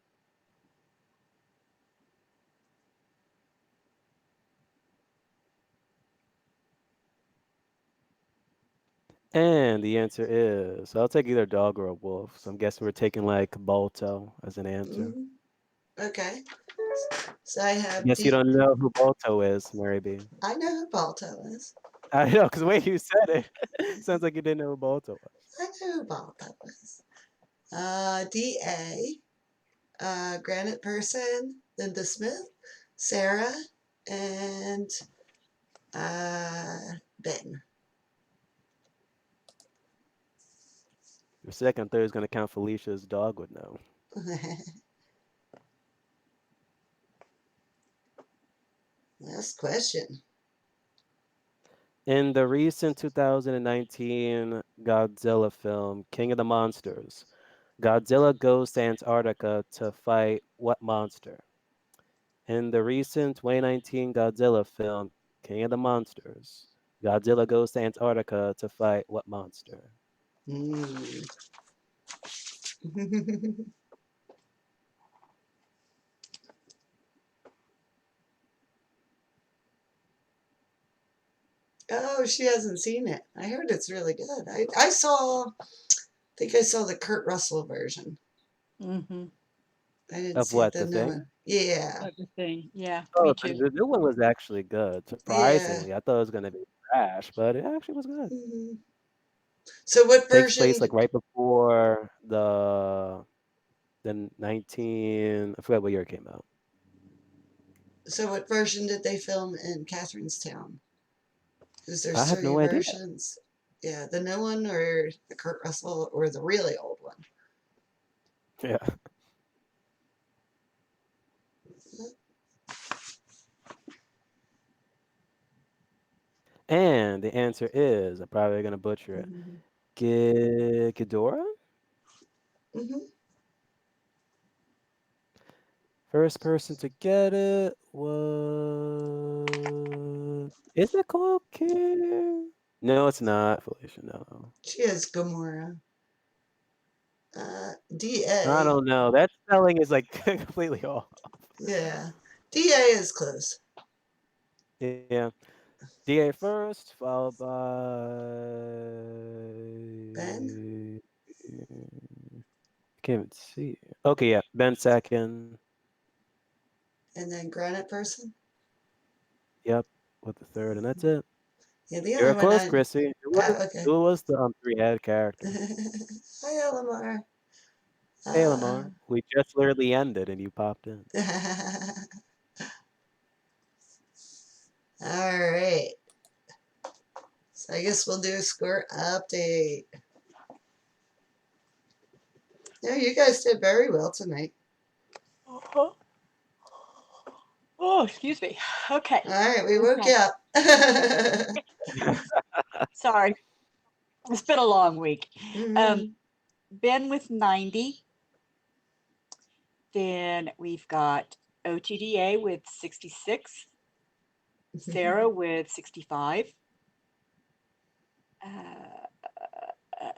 And the answer is, so I'll take either a dog or a wolf. So I'm guessing we're taking like Balto as an answer. Mhm. Okay. So I I have guess you D. don't know who Balto is, Mary B. I know who Balto is. I know, because the way you said it, sounds like you didn't know who Balto was. I know who Balto is. D.A. Granite Person, Linda Smith, Sarah, and Ben. For a second, I thought he was going to count Felicia's dog would know. Last question. In the recent 2019 Godzilla film, King of the Monsters, Godzilla goes to Antarctica to fight what monster? In the recent 2019 Godzilla film, King of the Monsters, Godzilla goes to Antarctica to fight what monster? Hmm. Oh, she hasn't seen it. I heard it's really good. I saw, I think I saw the Kurt Russell version. Mm-hmm. I didn't Of see what, the the new thing? one. Yeah. That's the thing. Yeah, me Oh, too. the new one was actually good. Yeah. Surprisingly, I thought it was gonna be trash, but it actually was good. Mhm. So what Takes version place like did, right before the 19. I forgot what year it came out. so what version did they film in Catherinestown? Because there's I have three no idea. versions. Yeah, the new one or the Kurt Russell or the really old one. Yeah. And the answer is, I'm probably gonna butcher it. Hmm. Ghidorah? Hmm. First person to get it was. Is it called Kid? No, it's not, Felicia. No. She has Gamora. I DA. don't know. That spelling is like completely off. Yeah. DA is close. Yeah. DA first, followed by. Ben? Can't even see. Okay, yeah. Ben second. And then Granite Person? Yep. With the third, and that's it. Yeah, the You were only one close, I. Chrissy. It Okay. was the three-head character. Hi, Elamar. Hey, Uh, Lamar. We just literally ended, and you popped in. all right. So I guess we'll do a score update. Yeah, you guys did very well tonight. Uh-huh. Oh, excuse me. Okay. All right, we woke Okay. you up. Sorry. It's been a long week. Um, Mhm. Ben with 90. Then we've got OTDA with 66. Sarah with 65. Uh, uh,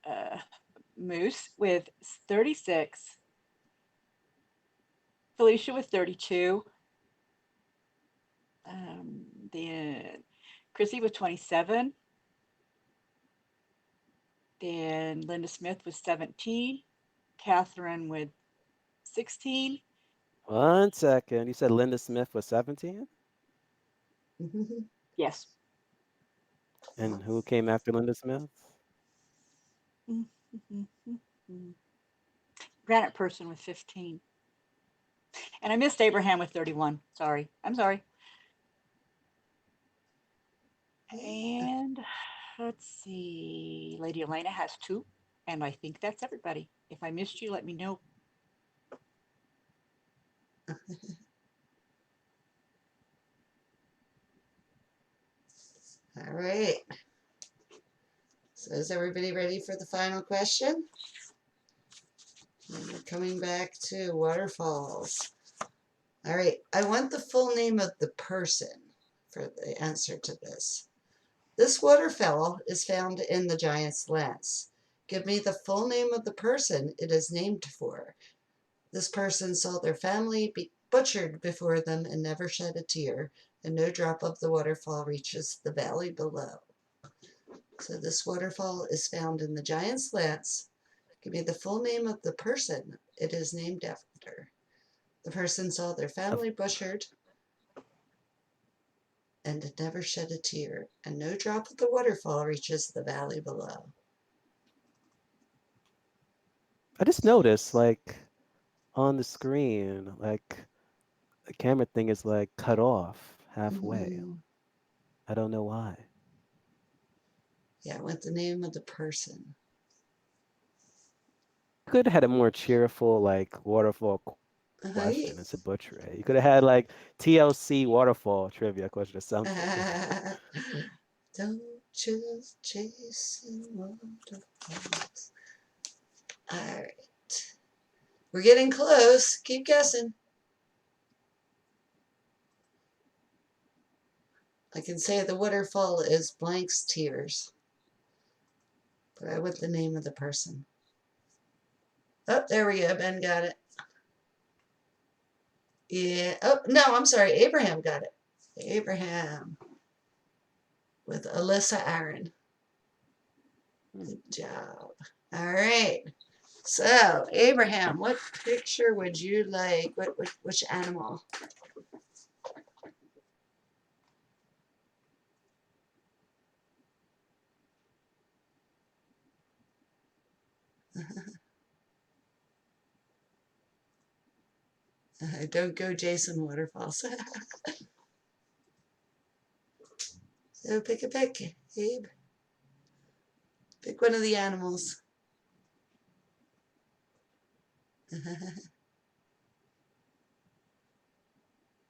uh, Moose with 36. Felicia with 32. Then Chrissy with 27. Then Linda Smith with 17. Catherine with 16. 1 second. You said Linda Smith was 17? Yes. And who came after Linda Smith? Granite person with 15. And I missed Abraham with 31. Sorry. I'm sorry. And let's see. Lady Elena has 2. And I think that's everybody. If I missed you, let me know. All right. So is everybody ready for the final question? And we're coming back to waterfalls. All right. I want the full name of the person for the answer to this. This waterfowl is found in the Giant's Lance. Give me the full name of the person it is named for. This person saw their family be butchered before them and never shed a tear, and no drop of the waterfall reaches the valley below. So this waterfall is found in the Giant's Lance. Give me the full name of the person it is named after. The person saw their Of, family butchered and never shed a tear, and no drop of the waterfall reaches the valley below. I just noticed, like, on the screen, like, the camera thing is, like, cut off halfway. I don't know why. Yeah, I want the name of the person. You could have had a more cheerful, like, waterfall. question. It's a butchery. You could have had like TLC waterfall trivia question or something. Don't just chase waterfalls. All right. We're getting close. Keep guessing. I can say the waterfall is blank's tears, but I want the name of the person. Oh, there we go. Ben got it. Yeah. Oh, no, I'm sorry. Abraham got it. Abraham with Alyssa Aaron. Good job. All right. So, Abraham, what picture would you like? Which animal? Don't go Jason Waterfalls. So pick a pick, Abe. Pick one of the animals.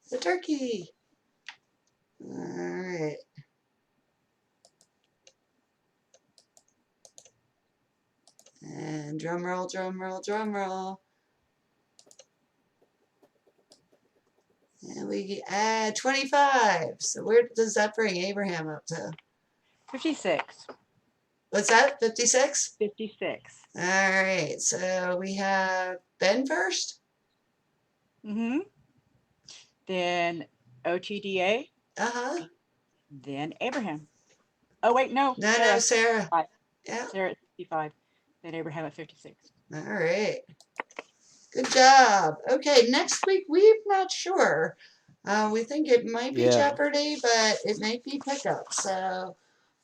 The turkey. All right. And drum roll, drum roll, drum roll. And we add 25. So where does that bring Abraham up to? 56. What's that? 56? 56. All right. So we have Ben first. Mm-hmm. Then OTDA. Uh-huh. Then Abraham. Oh, wait, no. No, Sarah. Sarah. Right. Yeah. Sarah at 65. Then Abraham at 56. All right. Good job. Okay, next week we're not sure. We think it might be Yeah. Jeopardy, but it might be pickup. So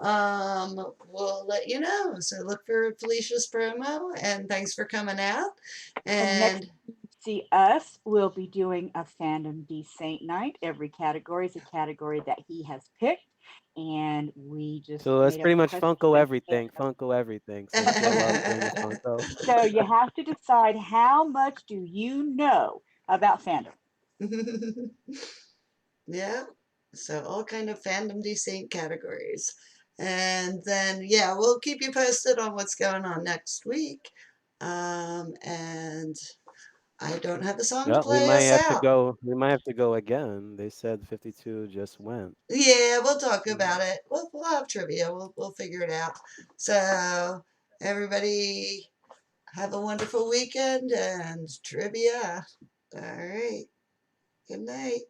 we'll let you know. So look for Felicia's promo, and thanks for coming out. And next And see us, we'll be doing a Fandom D Saint night. Every category is a category that he has picked. And we just So it's made up pretty a much question. Funko everything. So show up, bring your Funko. So you have to decide how much do you know about fandom. yeah, so all kind of Fandom D Saint categories. And then, yeah, we'll keep you posted on what's going on next week. And I don't have a song to Yeah, we play might us have to out. go. We might have to go again. They said 52 just went. Yeah, we'll talk Mm. about it. We'll have trivia. We'll figure it out. So everybody have a wonderful weekend and trivia. All right. Good night.